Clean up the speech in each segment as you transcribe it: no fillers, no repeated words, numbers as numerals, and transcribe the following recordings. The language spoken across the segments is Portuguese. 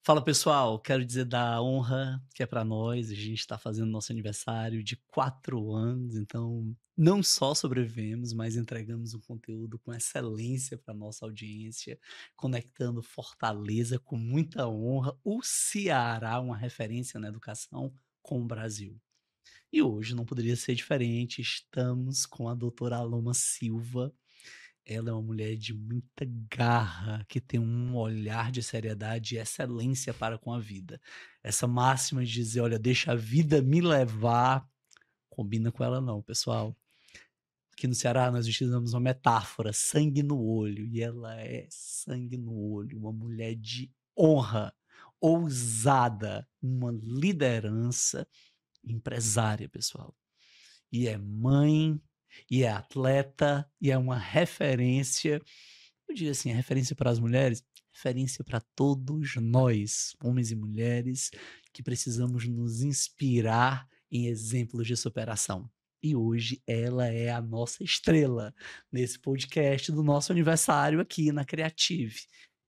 Fala pessoal, quero dizer da honra que é para nós, a gente está fazendo nosso aniversário de 4 anos, então não só sobrevivemos, mas entregamos um conteúdo com excelência para nossa audiência, conectando Fortaleza com muita honra, o Ceará, uma referência na educação, com o Brasil. E hoje não poderia ser diferente, estamos com a doutora Aloma Silva. Ela é uma mulher de muita garra, que tem um olhar de seriedade e excelência para com a vida. Essa máxima de dizer: "Olha, deixa a vida me levar", combina com ela não, pessoal. Aqui no Ceará nós utilizamos uma metáfora, sangue no olho, e ela é sangue no olho, uma mulher de honra, ousada, uma liderança, empresária, pessoal. E é mãe, e é atleta, e é uma referência. Eu diria assim, referência para as mulheres, referência para todos nós, homens e mulheres, que precisamos nos inspirar em exemplos de superação. E hoje ela é a nossa estrela nesse podcast do nosso aniversário aqui na Creative.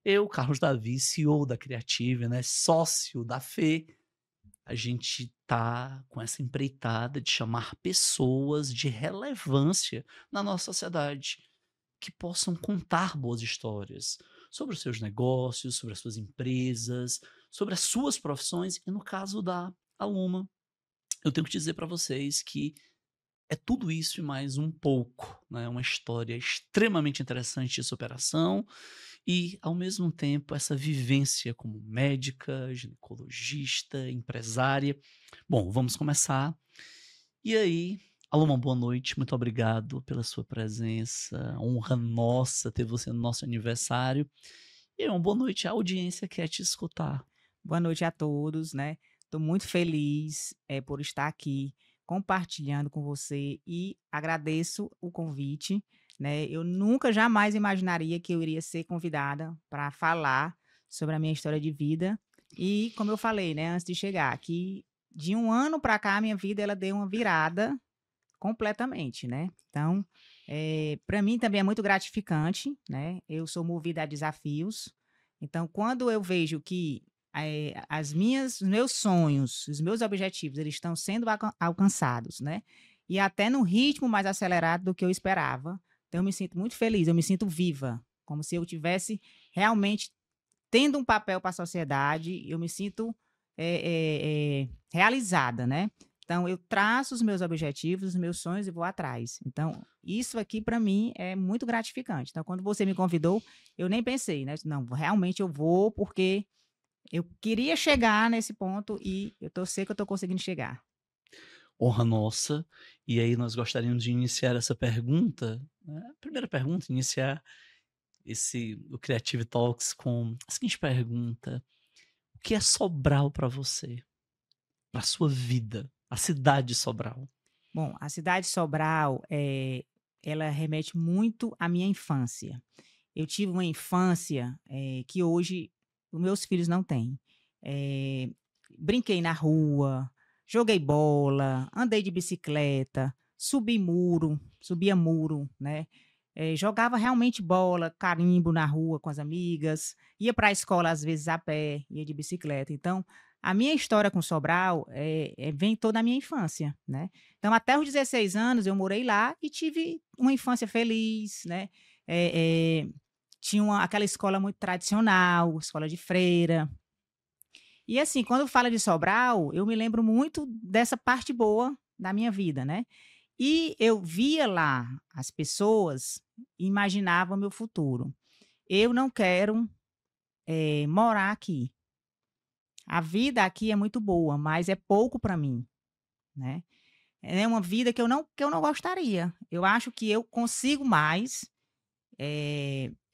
Eu, Carlos Davi, CEO da Creative, né, sócio da Fê, a gente tá com essa empreitada de chamar pessoas de relevância na nossa sociedade, que possam contar boas histórias sobre os seus negócios, sobre as suas empresas, sobre as suas profissões e no caso da Aluma, eu tenho que dizer para vocês que é tudo isso e mais um pouco, né, uma história extremamente interessante de superação e, ao mesmo tempo, essa vivência como médica, ginecologista, empresária. Bom, vamos começar. E aí, alô, uma boa noite, muito obrigado pela sua presença, honra nossa ter você no nosso aniversário. E uma boa noite à audiência que quer te escutar. Boa noite a todos, né. Estou muito feliz, por estar aqui compartilhando com você e agradeço o convite, né. Eu nunca, jamais imaginaria que eu iria ser convidada para falar sobre a minha história de vida e, como eu falei, né, antes de chegar, que de um ano para cá a minha vida ela deu uma virada completamente, né. Então, pra mim também é muito gratificante, né, eu sou movida a desafios, então quando eu vejo que, as minhas os meus sonhos, os meus objetivos, eles estão sendo alcançados, né, e até num ritmo mais acelerado do que eu esperava, então eu me sinto muito feliz, eu me sinto viva, como se eu tivesse realmente tendo um papel para a sociedade, eu me sinto, realizada, né. Então eu traço os meus objetivos, os meus sonhos e vou atrás. Então, isso aqui para mim é muito gratificante. Então quando você me convidou, eu nem pensei, né, não, realmente eu vou, porque eu queria chegar nesse ponto e sei que eu estou conseguindo chegar. Honra nossa. E aí nós gostaríamos de iniciar essa pergunta, né, a primeira pergunta, iniciar o Creative Talks com a seguinte pergunta: o que é Sobral para você? Para sua vida, a cidade de Sobral? Bom, a cidade de Sobral, ela remete muito à minha infância. Eu tive uma infância, que hoje os meus filhos não têm. Eh, Brinquei na rua, joguei bola, andei de bicicleta, subia muro, né, jogava realmente bola, carimbo na rua com as amigas, ia para a escola às vezes a pé, ia de bicicleta. Então, a minha história com Sobral, vem toda a minha infância, né. Então até os 16 anos eu morei lá e tive uma infância feliz, né, eh eh tinha aquela escola muito tradicional, escola de freira. E assim, quando fala de Sobral, eu me lembro muito dessa parte boa da minha vida, né. E eu via lá as pessoas e imaginava o meu futuro. Eu não quero, morar aqui. A vida aqui é muito boa, mas é pouco para mim, né. É uma vida que eu não gostaria. Eu acho que eu consigo mais.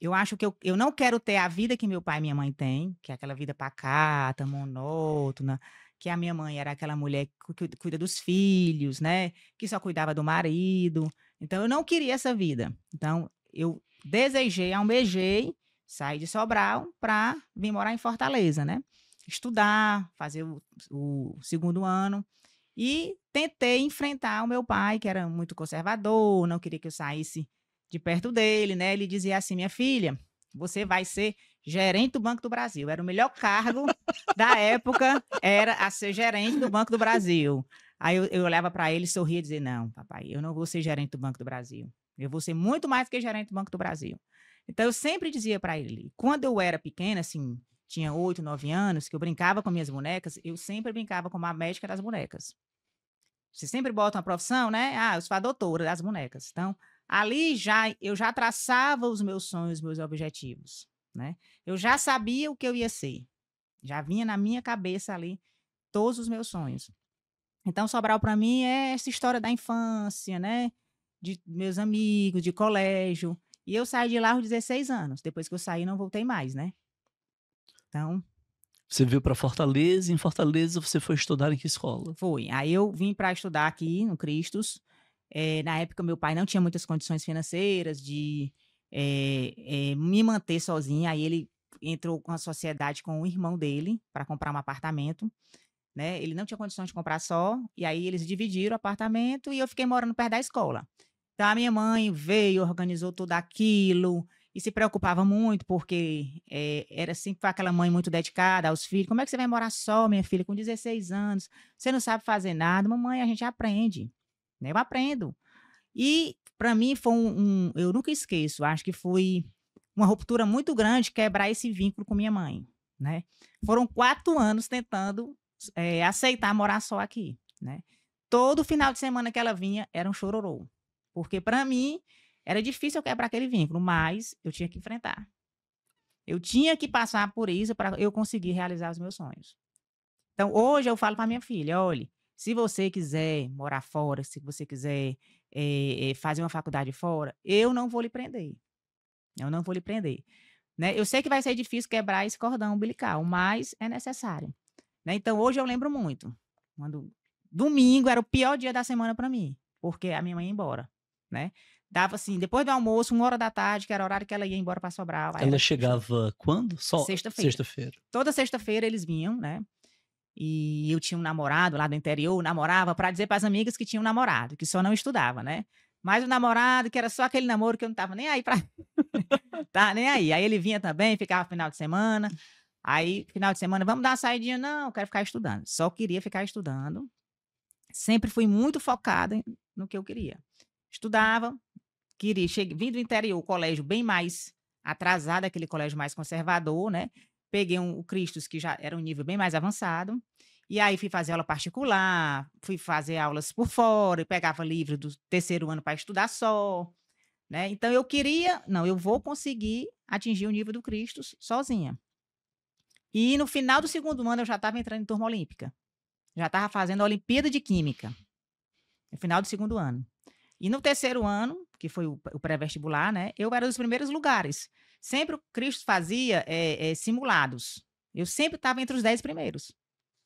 Eu acho que eu não quero ter a vida que meu pai e minha mãe têm, que é aquela vida pacata, monótona, que a minha mãe era aquela mulher que cuida dos filhos, né, que só cuidava do marido. Então eu não queria essa vida. Então eu desejei, almejei sair de Sobral para vir morar em Fortaleza, né. Estudar, fazer o segundo ano e tentei enfrentar o meu pai, que era muito conservador, não queria que eu saísse de perto dele, né, ele dizia assim: "Minha filha, você vai ser gerente do Banco do Brasil. Era o melhor cargo da época, era a ser gerente do Banco do Brasil. Aí eu olhava para ele, sorria e dizia: "Não, papai, eu não vou ser gerente do Banco do Brasil. Eu vou ser muito mais que gerente do Banco do Brasil". Então eu sempre dizia para ele. Quando eu era pequena, assim, tinha 8, 9 anos, que eu brincava com minhas bonecas, eu sempre brincava como a médica das bonecas. Você sempre bota uma profissão, né? Ah, eu sou a doutora das bonecas. Então, ali eu já traçava os meus sonhos, os meus objetivos, né? Eu já sabia o que eu ia ser. Já vinha na minha cabeça ali todos os meus sonhos. Então, Sobral para mim é essa história da infância, né? De meus amigos, de colégio. E eu saí de lá aos 16 anos. Depois que eu saí, não voltei mais, né? Então, Você veio para Fortaleza e em Fortaleza você foi estudar em que escola? foi. Aí eu vim para estudar aqui no Cristos. Na época, meu pai não tinha muitas condições financeiras de me manter sozinha. Aí ele entrou com a sociedade com o irmão dele para comprar um apartamento, né? Ele não tinha condições de comprar só, e aí eles dividiram o apartamento e eu fiquei morando perto da escola. Então a minha mãe veio, organizou tudo aquilo e se preocupava muito, porque era sempre aquela mãe muito dedicada aos filhos. Como é que você vai morar só, minha filha, com 16 anos? Você não sabe fazer nada. Mamãe, a gente aprende, né? Eu aprendo. E para mim foi eu nunca esqueço, acho que foi uma ruptura muito grande quebrar esse vínculo com minha mãe, né? Foram 4 anos tentando aceitar morar só aqui, né? Todo final de semana que ela vinha era um chororô, porque para mim era difícil eu quebrar aquele vínculo, mas eu tinha que enfrentar. Eu tinha que passar por isso para eu conseguir realizar os meus sonhos. Então, hoje eu falo para minha filha: "Olhe, se você quiser morar fora, se você quiser, fazer uma faculdade fora, eu não vou lhe prender, eu não vou lhe prender", né. Eu sei que vai ser difícil quebrar esse cordão umbilical, mas é necessário, né. Então hoje eu lembro muito, quando domingo era o pior dia da semana para mim, porque a minha mãe ia embora, né. Dava assim, depois do almoço, 13h, que era o horário que ela ia embora para Sobral, aí Ela era choro. chegava quando? Só Sexta-feira. sexta-feira. Toda sexta-feira eles vinham, né. E eu tinha um namorado lá do interior, namorava para dizer para as amigas que tinha um namorado, que só não estudava, né. Mas o namorado que era só aquele namoro que eu não estava nem aí para tá nem aí. Aí ele vinha também, ficava final de semana, aí final de semana: "Vamos dar uma saidinha?", "Não, quero ficar estudando". Só queria ficar estudando, sempre fui muito focada no que eu queria. Estudava, vim do interior, o colégio bem mais atrasado, aquele colégio mais conservador, né, peguei o Cristos, que já era um nível bem mais avançado, e aí fui fazer aula particular, fui fazer aulas por fora, e pegava livro do terceiro ano para estudar só, né, então eu queria: "Não, eu vou conseguir atingir o nível do Cristos sozinha". E no final do segundo ano eu já estava entrando em turma olímpica, já estava fazendo a Olimpíada de Química, no final do segundo ano. E no terceiro ano, que foi o pré-vestibular, né, eu era dos primeiros lugares. Sempre o Cristo fazia, simulados. Eu sempre estava entre os 10 primeiros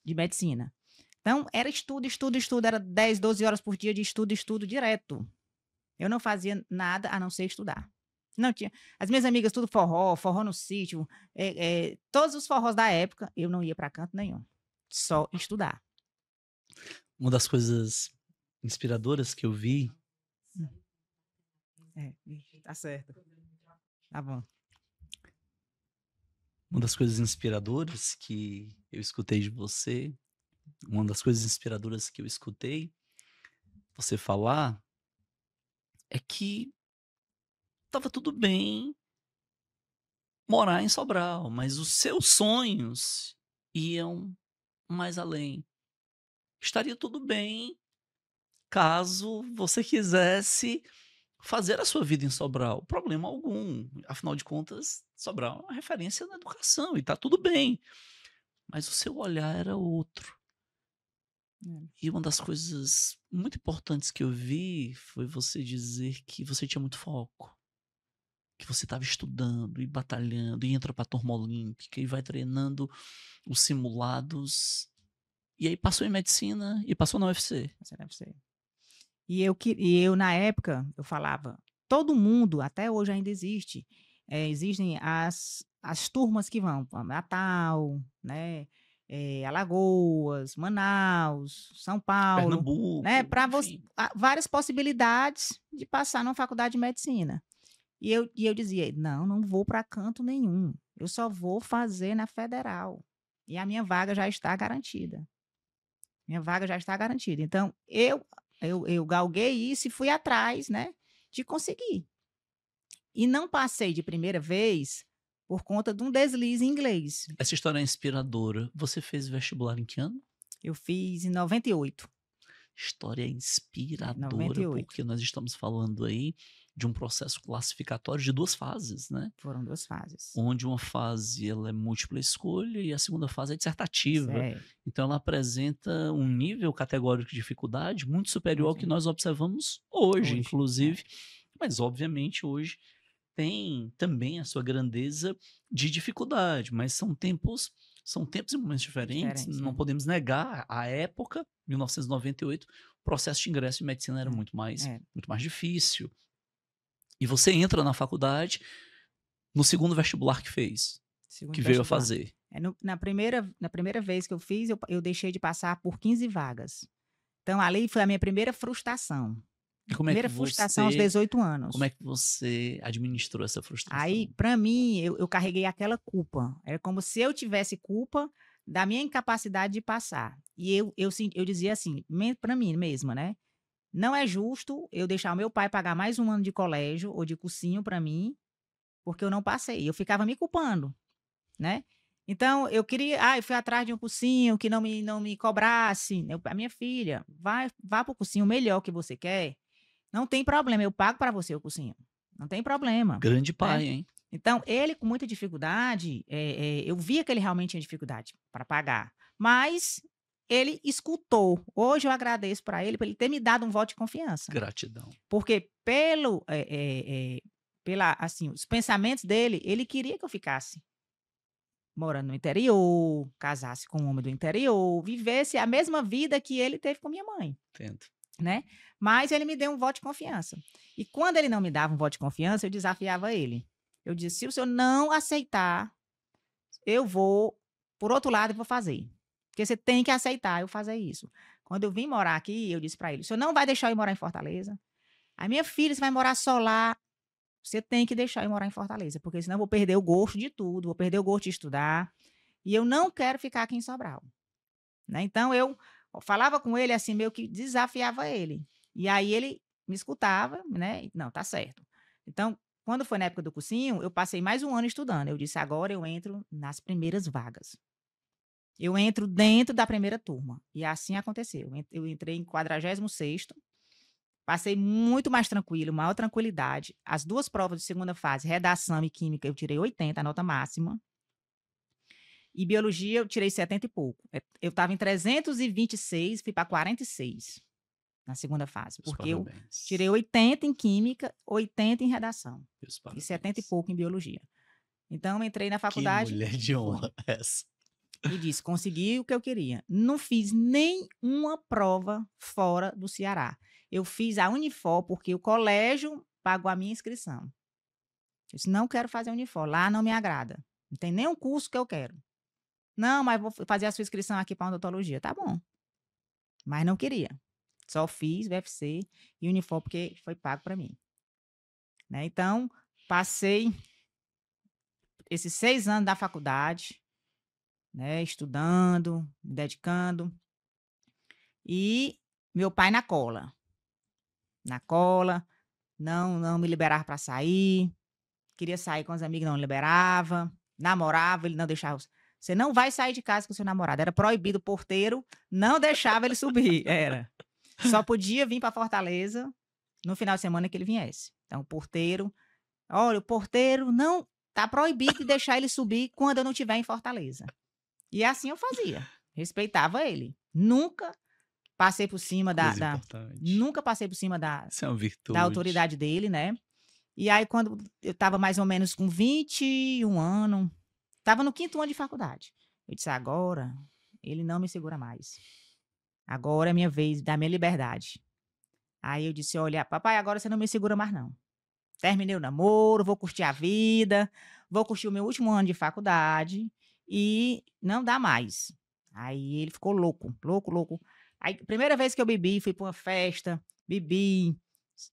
de medicina. Então era estudo, estudo, estudo, era 10, 12 horas por dia de estudo, estudo direto. Eu não fazia nada a não ser estudar. Não tinha as minhas amigas tudo forró, forró no sítio, todos os forrós da época, eu não ia para canto nenhum, só estudar. Uma das coisas inspiradoras que eu vi, Tá certo. Tá bom. uma das coisas inspiradoras que eu escutei de você, uma das coisas inspiradoras que eu escutei você falar, é que estava tudo bem morar em Sobral, mas os seus sonhos iam mais além. Estaria tudo bem caso você quisesse fazer a sua vida em Sobral, problema algum. Afinal de contas, Sobral é uma referência na educação e está tudo bem. Mas o seu olhar era outro. É. E uma das coisas muito importantes que eu vi foi você dizer que você tinha muito foco, que você estava estudando e batalhando e entra para a turma olímpica e vai treinando os simulados. E aí passou em medicina e passou na UFC. Você deve ser. E eu na época, eu falava: "Todo mundo", até hoje ainda existe, existem as turmas que vão pra Natal, né, Alagoas, Manaus, São Paulo, né, Pernambuco, para enfim. várias possibilidades de passar numa faculdade de medicina. E eu dizia: "Não, não vou para canto nenhum. eu só vou fazer na federal. E a minha vaga já está garantida. Minha vaga já está garantida. Então, eu galguei isso e fui atrás, né, de conseguir. E não passei de primeira vez por conta de um deslize em inglês. Essa história é inspiradora. Você fez vestibular em que ano? Eu fiz em 98. História É, inspiradora, 98. porque nós estamos falando aí de um processo classificatório de 2 fases, né, Foram 2 fases. onde uma fase ela é múltipla escolha e a segunda fase é dissertativa. Certo. Então ela apresenta um nível categórico de dificuldade muito superior ao Muito que nós observamos hoje, hoje, é, inclusive, mas obviamente hoje tem também a sua grandeza de dificuldade, mas são tempos e momentos diferentes, diferentes, não né. podemos negar a época, 1998, o processo de ingresso em medicina era É, é, muito mais difícil. E você entra na faculdade no segundo vestibular que fez, segundo que veio a vestibular. fazer. Na primeira vez que eu fiz, eu deixei de passar por 15 vagas. Então ali foi a minha primeira frustração. E Primeira frustração aos 18 como anos. é que você administrou essa Aí, frustração? para mim, eu carreguei aquela culpa. Era como se eu tivesse culpa da minha incapacidade de passar. E eu dizia assim, para mim mesma, né? Não é justo eu deixar o meu pai pagar mais um ano de colégio ou de cursinho para mim, porque eu não passei. Eu ficava me culpando, né? Então, eu fui atrás de um cursinho que não me cobrasse. A minha filha, vá para o cursinho melhor que você quer. Não tem problema, eu pago para você o cursinho. Não tem problema, Grande né? pai, hein? Então, ele com muita dificuldade, eu via que ele realmente tinha dificuldade para pagar, mas ele escutou. Hoje eu agradeço para ele por ele ter me dado um voto de confiança, Gratidão. porque pela assim, os pensamentos dele, ele queria que eu ficasse morando no interior, casasse com um homem do interior, vivesse a mesma vida que ele teve com minha mãe, Entendo. né. Mas ele me deu um voto de confiança. E quando ele não me dava um voto de confiança, eu desafiava ele. Eu disse: "Se o senhor não aceitar, eu vou por outro lado e vou fazer. Porque você tem que aceitar eu fazer isso". Quando eu vim morar aqui, eu disse para ele: "O senhor não vai deixar eu ir morar em Fortaleza? A minha filha, você vai morar só lá, você tem que deixar eu morar em Fortaleza, porque senão eu vou perder o gosto de tudo, vou perder o gosto de estudar, e eu não quero ficar aqui em Sobral", né. Então eu falava com ele, assim, meio que desafiava ele. E aí ele me escutava, né, "Não, tá certo". Então, quando foi na época do cursinho, eu passei mais um ano estudando, eu disse: "Agora eu entro nas primeiras vagas. Eu entro dentro da primeira turma", e assim aconteceu. Eu entrei em 46º, passei muito mais tranquilo, maior tranquilidade. As 2 provas de segunda fase, redação e química, eu tirei 80, a nota máxima. E biologia eu tirei 70 e pouco. Eu estava em 326, fui para 46 na segunda fase, Meus porque eu parabéns. tirei 80 em química, 80 em redação Meus e 70 e parabéns. pouco em biologia. Então eu entrei na Que faculdade mulher de foi. honra essa. E disse: "Consegui o que eu queria". Não fiz nenhuma prova fora do Ceará. Eu fiz a Unifor, porque o colégio pagou a minha inscrição. Eu disse: "Não quero fazer Unifor, lá não me agrada. Não tem nenhum curso que eu quero". "Não, mas vou fazer a sua inscrição aqui para odontologia". "Tá bom", mas não queria. Só fiz UFC e Unifor porque foi pago para mim, né. Então, passei esses 6 anos da faculdade, né, estudando, me dedicando, e meu pai na cola, não me liberava para sair, queria sair com os amigos, não liberava, namorava, ele não deixava. "Você não vai sair de casa com seu namorado", era proibido, o porteiro não deixava ele subir, era. Só podia vir para Fortaleza no final de semana que ele viesse. Então o porteiro: "Olha, o porteiro não tá proibido de deixar ele subir quando eu não estiver em Fortaleza". E assim eu fazia, respeitava ele. Passei por cima da Coisa da importante. nunca passei por cima da Isso é uma da virtude. autoridade dele, né. E aí quando eu estava mais ou menos com 21 anos, estava no 5º ano de faculdade, eu disse: "Agora ele não me segura mais. Agora é minha vez da minha liberdade". Aí eu disse: "Olha, papai, agora você não me segura mais não. Terminei o namoro, vou curtir a vida, vou curtir o meu último ano de faculdade e não dá mais". Aí ele ficou louco, louco, louco. Aí, primeira vez que eu bebi, fui para uma festa, bebi,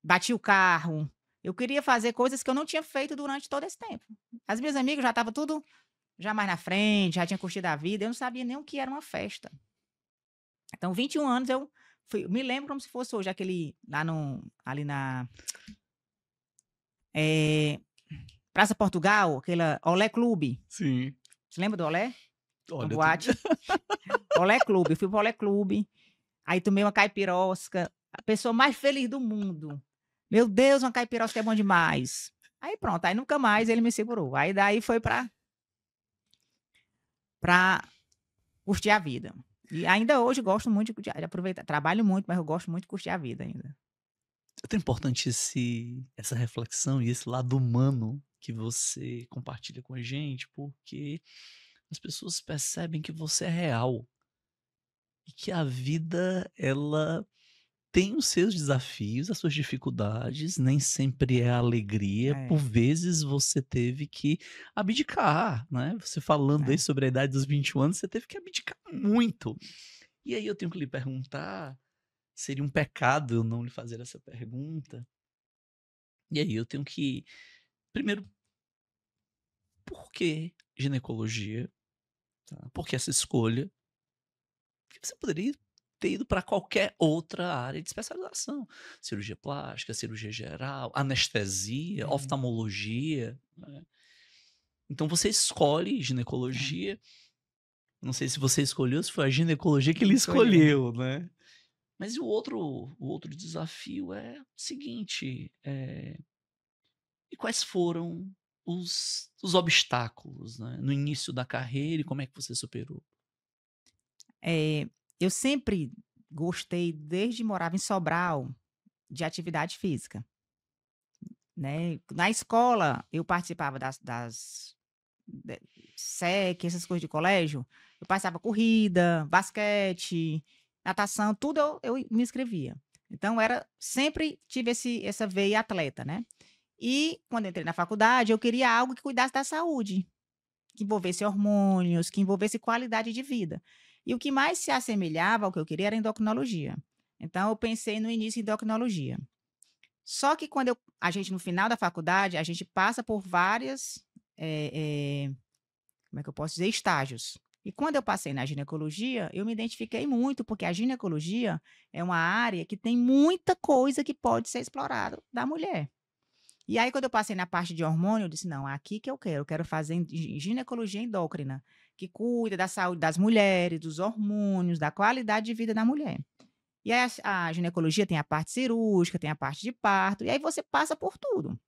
bati o carro, Eu queria fazer coisas que eu não tinha feito durante todo esse tempo. As minhas amigas já estavam tudo já mais na frente, já tinha curtido a vida, eu não sabia nem o que era uma festa. Então, 21 anos eu me lembro como se fosse hoje, aquele lá no ali na, eh, Praça Portugal, aquela Olé Clube. Sim. Você lembra do Olé? Uma Olha, eu tô boate. Olé Clube, eu fui para o Olé Clube, aí tomei uma caipirosca, a pessoa mais feliz do mundo. Meu Deus, uma caipirosca é bom demais. Aí pronto, aí nunca mais ele me segurou. Aí daí foi pra curtir a vida. E ainda hoje gosto muito de aproveitar. Trabalho muito, mas eu gosto muito de curtir a vida ainda. é tão importante essa reflexão e esse lado humano que você compartilha com a gente, porque as pessoas percebem que você é real e que a vida, ela tem os seus desafios, as suas dificuldades, nem sempre é alegria. Por É, vezes você teve que abdicar, né? Você falando aí é. sobre a idade dos 21 anos, você teve que abdicar muito. E aí eu tenho que lhe perguntar, seria um pecado eu não lhe fazer essa pergunta. E aí eu tenho que, primeiro, por que ginecologia? Tá? Por que essa escolha? Porque você poderia ter ido para qualquer outra área de especialização. Cirurgia plástica, cirurgia geral, anestesia, É, oftalmologia, né. Então você escolhe é. ginecologia, não sei se você escolheu, se foi a ginecologia que ele Escolhi. escolheu, né. Mas o outro desafio é o seguinte, e quais foram os obstáculos, né, no início da carreira e como é que você superou? Eu sempre gostei, desde morava em Sobral, de atividade física, né. Na escola, eu participava das de SEC, essas coisas de colégio, eu passava corrida, basquete, natação, tudo eu me inscrevia. Então sempre tive essa veia atleta, né. E quando eu entrei na faculdade, eu queria algo que cuidasse da saúde, que envolvesse hormônios, que envolvesse qualidade de vida. E o que mais se assemelhava ao que eu queria era endocrinologia. Então eu pensei no início em endocrinologia. Só que a gente no final da faculdade, a gente passa por várias, como é que eu posso dizer, estágios. E quando eu passei na ginecologia, eu me identifiquei muito, porque a ginecologia é uma área que tem muita coisa que pode ser explorada da mulher. E aí, quando eu passei na parte de hormônio, eu disse: "Não, é aqui que eu quero fazer ginecologia endócrina, que cuida da saúde das mulheres, dos hormônios, da qualidade de vida da mulher". E aí a ginecologia tem a parte cirúrgica, tem a parte de parto, e aí você passa por tudo.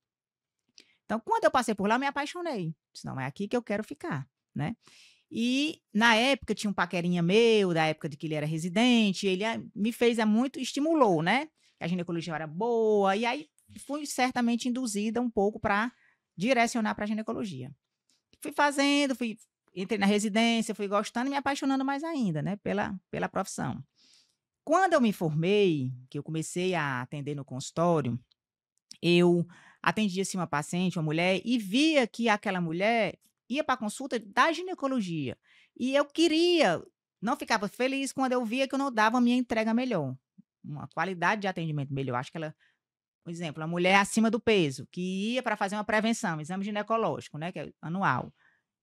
Então, quando eu passei por lá, eu me apaixonei. Disse: "Não, é aqui que eu quero ficar", né. E, na época, tinha um paquerinha meu, da época de que ele era residente, ele me fez muito estimulou, né, que a ginecologia era boa, e aí fui certamente induzida um pouco para direcionar para ginecologia. Fui fazendo, entrei na residência, fui gostando e me apaixonando mais ainda, né, pela profissão. Quando eu me formei, que eu comecei a atender no consultório, eu atendia, assim, uma paciente, uma mulher, e via que aquela mulher ia para a consulta da ginecologia. E eu queria não ficava feliz quando eu via que eu não dava a minha entrega melhor, uma qualidade de atendimento melhor. Acho que ela por exemplo, a mulher acima do peso, que ia para fazer uma prevenção, exame ginecológico, né, que é anual.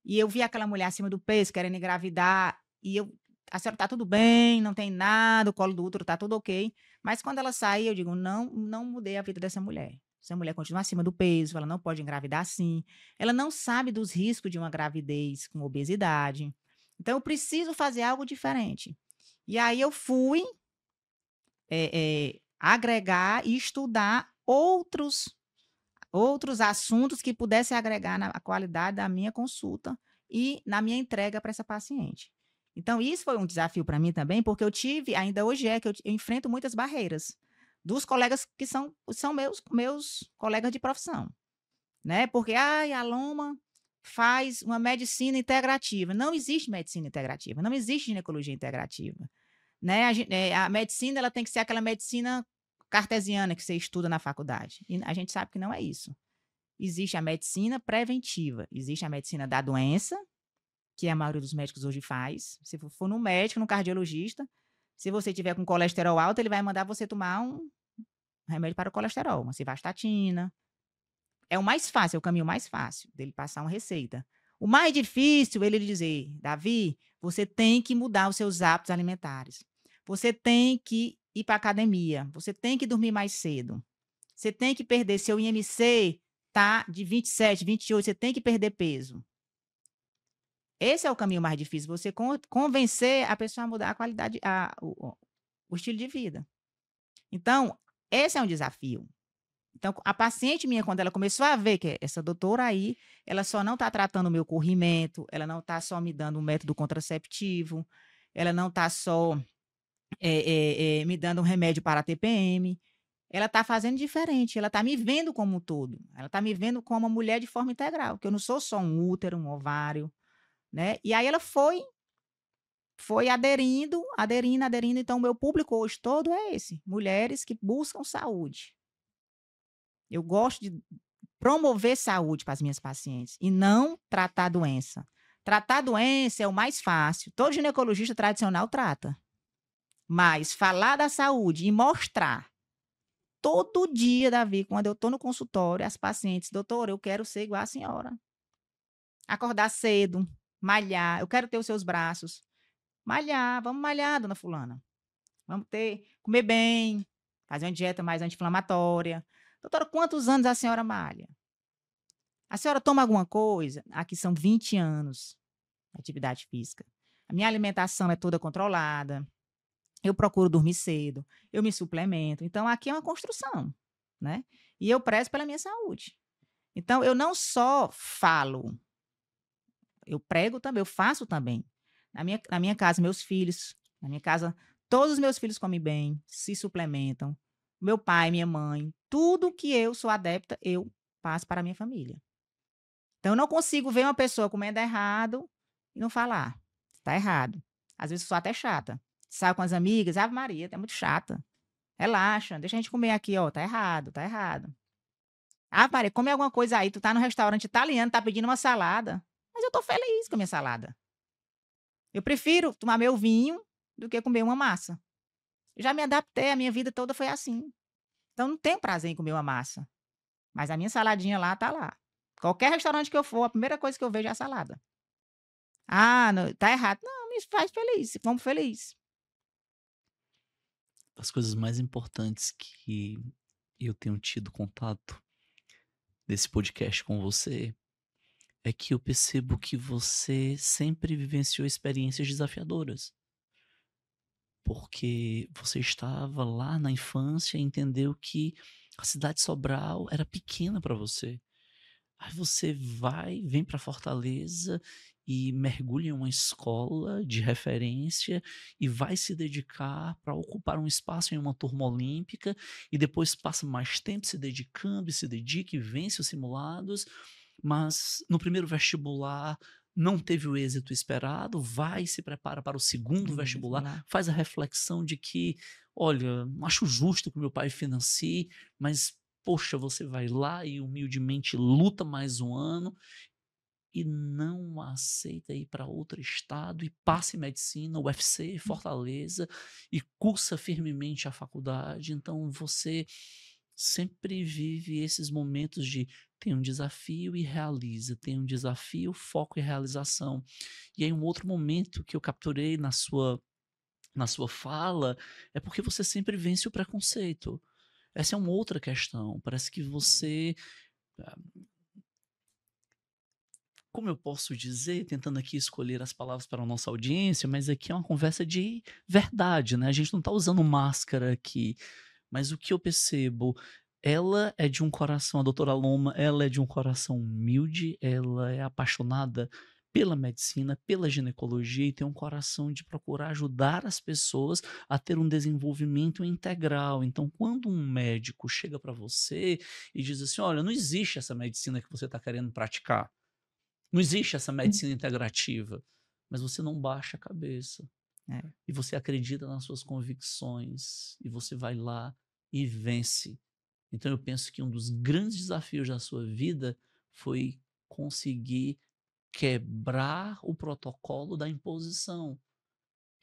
E eu via aquela mulher acima do peso, querendo engravidar, e eu: "A senhora está tudo bem, não tem nada, o colo do útero está tudo ok". Mas quando ela saía, eu digo: "Não, não mudei a vida dessa mulher. Essa mulher continua acima do peso, ela não pode engravidar assim, ela não sabe dos riscos de uma gravidez com obesidade, então eu preciso fazer algo diferente". E aí eu fui, agregar e estudar outros assuntos que pudessem agregar na qualidade da minha consulta e na minha entrega para essa paciente. Então isso foi um desafio para mim também, porque eu tive ainda hoje é que eu enfrento muitas barreiras, dos colegas que são meus colegas de profissão, né, porque: "Ai, a Loma faz uma medicina integrativa". Não existe medicina integrativa, não existe ginecologia integrativa, né, a medicina ela tem que ser aquela medicina cartesiana que você estuda na faculdade, e a gente sabe que não é isso. Existe a medicina preventiva, existe a medicina da doença, que a maioria dos médicos hoje faz. Se for no médico, no cardiologista, se você tiver com colesterol alto, ele vai mandar você tomar um remédio para o colesterol, uma civastatina. É o mais fácil, é o caminho mais fácil dele passar uma receita. O mais difícil, ele dizer: "Davi, você tem que mudar os seus hábitos alimentares. Você tem que ir para academia, você tem que dormir mais cedo, você tem que perder seu IMC tá de 27, 28, você tem que perder peso". Esse é o caminho mais difícil, você convencer a pessoa a mudar a qualidade o estilo de vida. Então, esse é um desafio. Então, a paciente minha, quando ela começou a ver que essa doutora aí, ela só não está tratando o meu corrimento, ela não está só me dando um método contraceptivo, ela não está só me dando um remédio para a TPM, ela está fazendo diferente, ela está me vendo como um todo, ela está me vendo como uma mulher de forma integral, que eu não sou só um útero, um ovário, né? E aí ela foi aderindo, aderindo, aderindo. Então, o meu público hoje todo é esse: mulheres que buscam saúde. Eu gosto de promover saúde para as minhas pacientes e não tratar a doença. Tratar a doença é o mais fácil. Todo ginecologista tradicional trata. Mas falar da saúde e mostrar todo dia, Davi, quando eu estou no consultório, as pacientes: doutora, eu quero ser igual a senhora. Acordar cedo, malhar, eu quero ter os seus braços. Malhar, vamos malhar, dona fulana. Vamos comer bem, fazer uma dieta mais anti-inflamatória. Doutora, quantos anos a senhora malha? A senhora toma alguma coisa? Aqui são 20 anos de atividade física. A minha alimentação é toda controlada. Eu procuro dormir cedo. Eu me suplemento. Então, aqui é uma construção, né? E eu prezo pela minha saúde. Então, eu não só falo, eu prego também, eu faço também. Na minha casa, meus filhos, na minha casa, todos os meus filhos comem bem, se suplementam. Meu pai, minha mãe, tudo que eu sou adepta, eu passo para a minha família. Então, eu não consigo ver uma pessoa comendo errado e não falar: "Tá errado". Às vezes eu sou até chata. Saio com as amigas: "Ave Maria, tu é muito chata. Relaxa, deixa a gente comer aqui, ó, tá errado, tá errado". "Ave Maria, come alguma coisa aí, tu tá no restaurante italiano, tá pedindo uma salada". Mas eu tô feliz com a minha salada. Eu prefiro tomar meu vinho do que comer uma massa. Eu já me adaptei, a minha vida toda foi assim. Então não tenho prazer em comer uma massa, mas a minha saladinha lá tá lá. Qualquer restaurante que eu for, a primeira coisa que eu vejo é a salada. "Ah, não, tá errado". Não, me faz feliz, como feliz. Das coisas mais importantes que eu tenho tido contato desse podcast com você é que eu percebo que você sempre vivenciou experiências desafiadoras. Porque você estava lá na infância e entendeu que a cidade de Sobral era pequena para você. Aí você vem para Fortaleza e mergulha em uma escola de referência e vai se dedicar para ocupar um espaço em uma turma olímpica e depois passa mais tempo se dedicando e se dedica e vence os simulados, mas no primeiro vestibular não teve o êxito esperado, vai e se prepara para o segundo Isso, vestibular, lá. faz a reflexão de que, olha, não acho justo que meu pai financie, mas poxa, você vai lá e humildemente luta mais um ano e não aceita ir para outro estado e passa em medicina, UFC, Fortaleza, e cursa firmemente a faculdade. Então você sempre vive esses momentos de tem um desafio e realiza, tem um desafio, foco e realização. E aí um outro momento que eu capturei na sua fala é porque você sempre vence o preconceito. Essa é uma outra questão. Parece que você, ah, como eu posso dizer, tentando aqui escolher as palavras para a nossa audiência, mas aqui é uma conversa de verdade, né? A gente não está usando máscara aqui, mas o que eu percebo, ela é de um coração, a doutora Loma, ela é de um coração humilde, ela é apaixonada pela medicina, pela ginecologia e tem um coração de procurar ajudar as pessoas a ter um desenvolvimento integral. Então, quando um médico chega para você e diz assim: olha, não existe essa medicina que você está querendo praticar, não existe essa medicina integrativa, mas você não baixa a cabeça É. e você acredita nas suas convicções e você vai lá e vence. Então eu penso que um dos grandes desafios da sua vida foi conseguir quebrar o protocolo da imposição.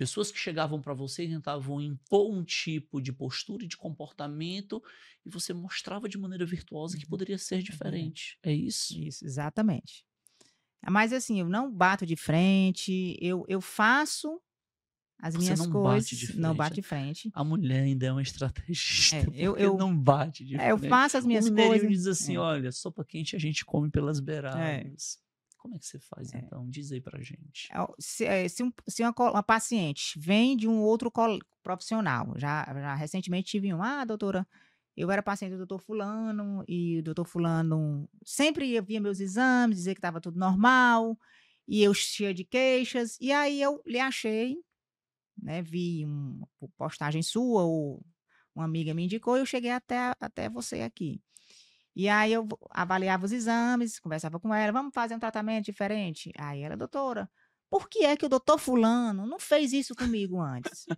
Pessoas que chegavam para você e tentavam impor um tipo de postura e de comportamento, e você mostrava de maneira virtuosa que Uhum. poderia ser É verdade. diferente. É isso? Isso, exatamente. Mas assim, eu não bato de frente, eu faço as Você minhas não bate coisas, de não frente. bato de frente. A mulher ainda é uma É, estrategista, eu porque eu não bate de eu frente. faço as O minhas mineirinho coisas diz assim: é, "Olha, sopa quente a gente come pelas é, beiradas". Como é que você faz é. então? Diz aí pra gente. Se uma paciente vem de um outro profissional, já recentemente tive doutora, eu era paciente do doutor fulano, e o doutor fulano sempre via meus exames, dizia que estava tudo normal, e eu cheia de queixas, e aí eu lhe achei, né, vi uma postagem sua ou uma amiga me indicou e eu cheguei até você aqui. E aí eu avaliava os exames, conversava com ela: "Vamos fazer um tratamento diferente?". Aí ela: "Doutora, por que é que o doutor fulano não fez isso comigo antes?".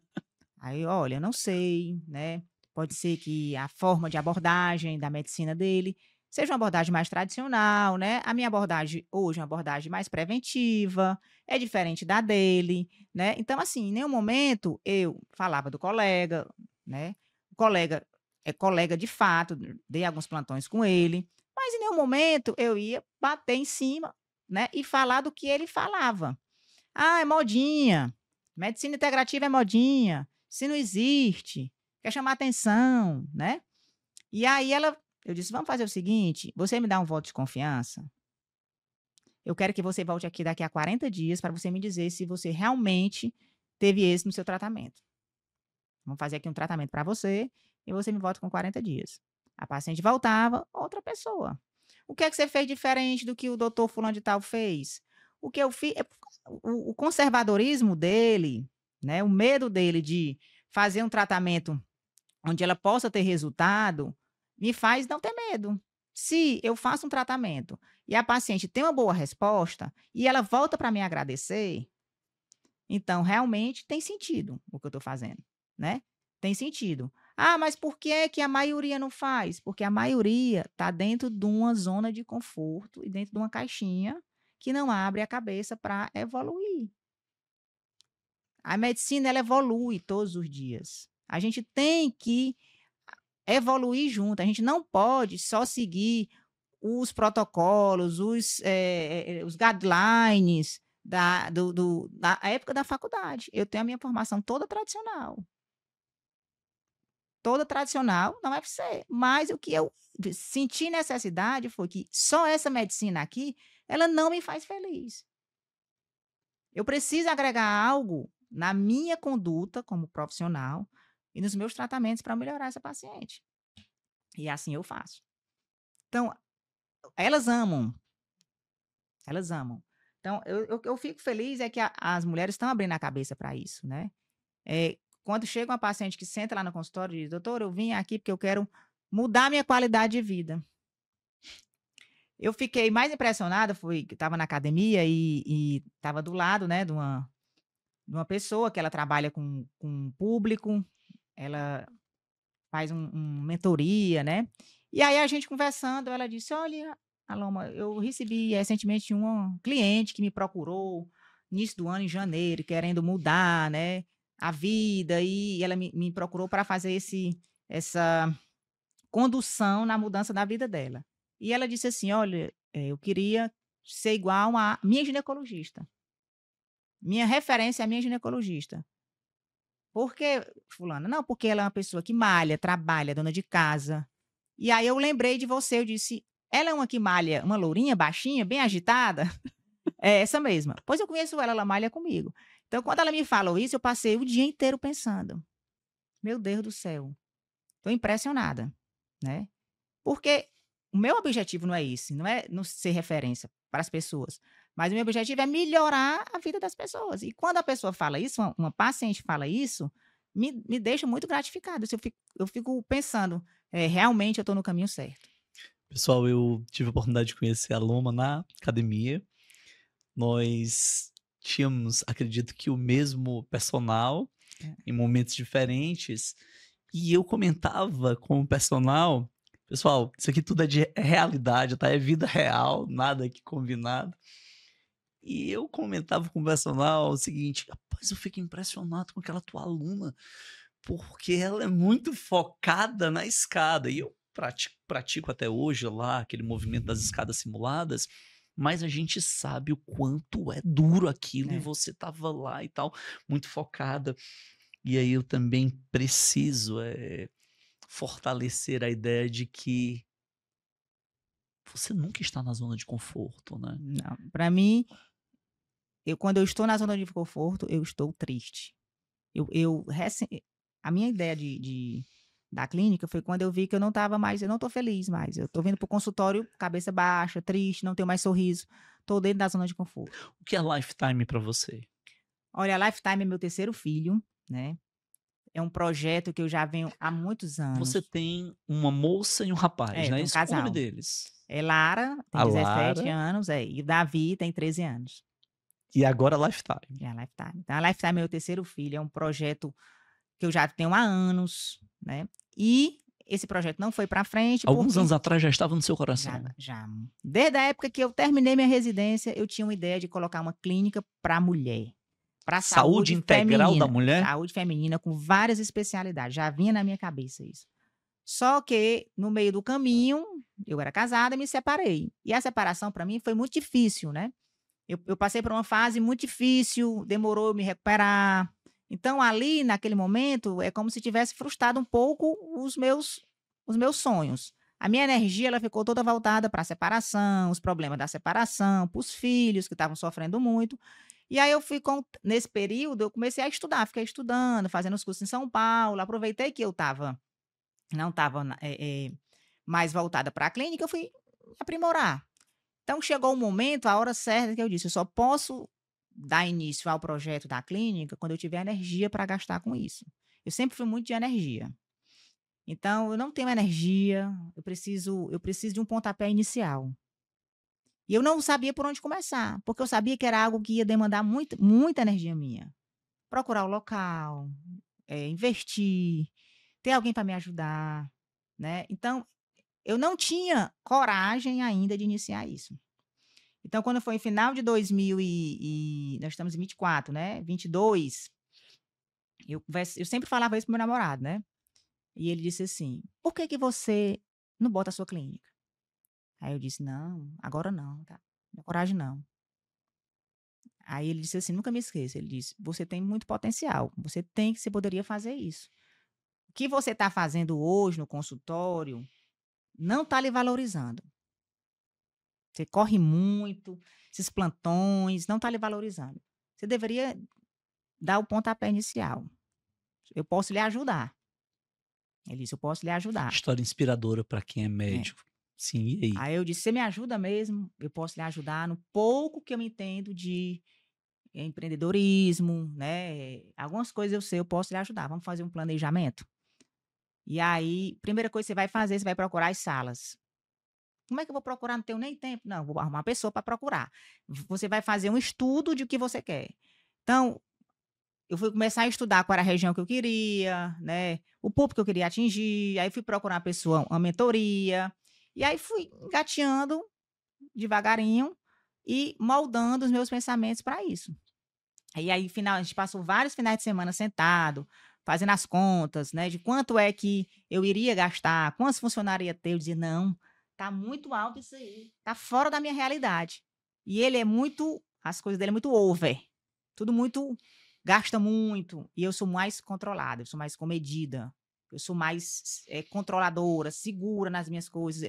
Aí: "Olha, eu não sei, né, pode ser que a forma de abordagem da medicina dele seja uma abordagem mais tradicional, né, a minha abordagem hoje é uma abordagem mais preventiva, é diferente da dele, né". Então, assim, em nenhum momento eu falava do colega, né, o colega é colega de fato, dei alguns plantões com ele, mas em nenhum momento eu ia bater em cima, né, e falar do que ele falava. "Ah, é modinha, medicina integrativa é modinha, se não existe, quer chamar atenção", né. E aí eu disse: "Vamos fazer o seguinte, você me dá um voto de confiança? Eu quero que você volte aqui daqui a 40 dias para você me dizer se você realmente teve êxito no seu tratamento. Vamos fazer aqui um tratamento para você e você me volta com 40 dias". A paciente voltava, outra pessoa. "O que é que você fez diferente do que o doutor fulano de tal fez?". O que eu fiz o conservadorismo dele, né, o medo dele de fazer um tratamento onde ela possa ter resultado, me faz não ter medo. Se eu faço um tratamento e a paciente tem uma boa resposta e ela volta para me agradecer, então realmente tem sentido o que eu estou fazendo, né? Tem sentido. "Ah, mas por que é que a maioria não faz?". Porque a maioria está dentro de uma zona de conforto e dentro de uma caixinha que não abre a cabeça para evoluir. A medicina ela evolui todos os dias. A gente tem que evoluir junto, a gente não pode só seguir os protocolos, os guidelines da época da faculdade. Eu tenho a minha formação toda tradicional na UFC, mas o que eu senti necessidade foi que só essa medicina aqui, ela não me faz feliz. Eu preciso agregar algo na minha conduta como profissional e nos meus tratamentos para melhorar essa paciente. E assim eu faço. Então, elas amam, elas amam. Então, eu fico feliz é que as mulheres estão abrindo a cabeça para isso, né. Quando chega uma paciente que senta lá no consultório e diz: "Doutora, eu vim aqui porque eu quero mudar minha qualidade de vida". Eu fiquei mais impressionada, foi que estava na academia e estava do lado, né, de uma pessoa que ela trabalha com público, ela faz mentoria, né. E aí a gente conversando, ela disse: "Olha, Aloma, eu recebi recentemente uma cliente que me procurou início do ano, em janeiro, querendo mudar, né, a vida, e ela me procurou para fazer essa condução na mudança da vida dela". E ela disse assim: "Olha, eu queria ser igual a minha ginecologista. Minha referência é a minha ginecologista". "Por que fulana?". "Não, porque ela é uma pessoa que malha, trabalha, dona de casa". E aí eu lembrei de você, eu disse: "Ela é uma que malha, uma lourinha, baixinha, bem agitada?". É essa mesma. "Pois eu conheço ela, ela malha comigo". Então quando ela me falou isso, eu passei o dia inteiro pensando: "Meu Deus do céu, estou impressionada", né. Porque o meu objetivo não é esse, não é não ser referência para as pessoas, mas o meu objetivo é melhorar a vida das pessoas. E quando a pessoa fala isso, uma paciente fala isso, me deixa muito gratificada. Eu fico pensando, realmente eu estou no caminho certo. Pessoal, eu tive a oportunidade de conhecer a Loma na academia. Nós tínhamos, acredito que o mesmo personal, É. em momentos diferentes, e eu comentava com o personal: "Pessoal, isso aqui tudo é realidade, tá, é vida real, nada aqui combinado". E eu comentava com o personal o seguinte: "Rapaz, eu fico impressionado com aquela tua aluna, porque ela é muito focada na escada", e eu pratico até hoje lá aquele movimento das escadas simuladas, mas a gente sabe o quanto é duro aquilo e É, você estava lá e tal, muito focada. E aí eu também preciso, fortalecer a ideia de que você nunca está na zona de conforto, né. não, para mim, quando eu estou na zona de conforto, eu estou triste. Eu recen A minha ideia da clínica foi quando eu vi que eu não estou feliz mais, eu estou vindo para o consultório cabeça baixa, triste, não tenho mais sorriso, estou dentro da zona de conforto. O que é lifetime para você? Olha, a Lifetime é meu terceiro filho, né, é um projeto que eu já venho há muitos Você anos. tem uma moça e um rapaz, É, eu não é tenho um isso? Qual o nome casal. deles? É Lara, tem A 17 Lara anos, e o Davi tem 13 anos. e agora a Lifetime. É a Lifetime. Então, a Lifetime é meu terceiro filho, é um projeto que eu já tenho há anos, né, e esse projeto não foi para frente Alguns porque anos atrás já estava no seu já coração. já desde a época que eu terminei minha residência, eu tinha uma ideia de colocar uma clínica para mulher, para Saúde integral da mulher? saúde feminina com várias especialidades, já vinha na minha cabeça isso. Só que no meio do caminho, eu era casada e me separei. E a separação para mim foi muito difícil, né. Eu passei por uma fase muito difícil, demorou eu me recuperar. Então ali, naquele momento, é como se tivesse frustrado um pouco os meus sonhos. A minha energia, ela ficou toda voltada para a separação, os problemas da separação, para os filhos que estavam sofrendo muito. E aí eu fui nesse período, eu comecei a estudar, fiquei estudando, fazendo os cursos em São Paulo, aproveitei que eu não estava mais voltada para a clínica, eu fui aprimorar. Então chegou o momento, a hora certa que eu disse: "Eu só posso dar início ao projeto da clínica quando eu tiver energia para gastar com isso". Eu sempre fui muito de energia. Então eu não tenho energia, eu preciso de um pontapé inicial. E eu não sabia por onde começar, porque eu sabia que era algo que ia demandar muita energia minha. Procurar o local, investir, ter alguém para me ajudar, né. Então eu não tinha coragem ainda de iniciar isso. Então, quando foi em final de 2000 nós estamos em 24, né, 22, eu sempre falava isso para meu namorado, né, e ele disse assim: "Por que que você não bota a sua clínica?". Aí eu disse: "Não, agora não, tá, não tenho coragem não". Aí ele disse assim, nunca me esqueço, ele disse: "Você tem muito potencial, você poderia fazer isso. O que você está fazendo hoje no consultório não está lhe valorizando. Você corre muito, esses plantões, não está lhe valorizando. Você deveria dar o pontapé inicial. Eu posso lhe ajudar". Ele disse: "Eu posso lhe ajudar". História inspiradora para quem é É. médico. Sim, e aí? Aí eu disse: "Você me ajuda mesmo? Eu posso lhe ajudar no pouco que eu entendo de empreendedorismo, né, algumas coisas eu sei, eu posso lhe ajudar. Vamos fazer um planejamento?". E aí, primeira coisa que você vai fazer, você vai procurar as salas. "Como é que eu vou procurar? Não tenho nem tempo". "Não, vou arrumar uma pessoa para procurar". Você vai fazer um estudo de o que você quer. Então, eu fui começar a estudar qual era a região que eu queria, né, o público que eu queria atingir, aí fui procurar uma pessoa, uma mentoria, e aí fui engateando devagarinho e moldando os meus pensamentos para isso. E aí final a gente passou vários finais de semana sentado, fazendo as contas, né, de quanto é que eu iria gastar, quantos funcionários ia ter, eu dizia: "Não, tá muito alto isso aí, tá fora da minha realidade". E ele é muito as coisas dele é muito over, tudo muito gasta muito, e eu sou mais controlada, eu sou mais comedida, eu sou mais, controladora, segura nas minhas coisas,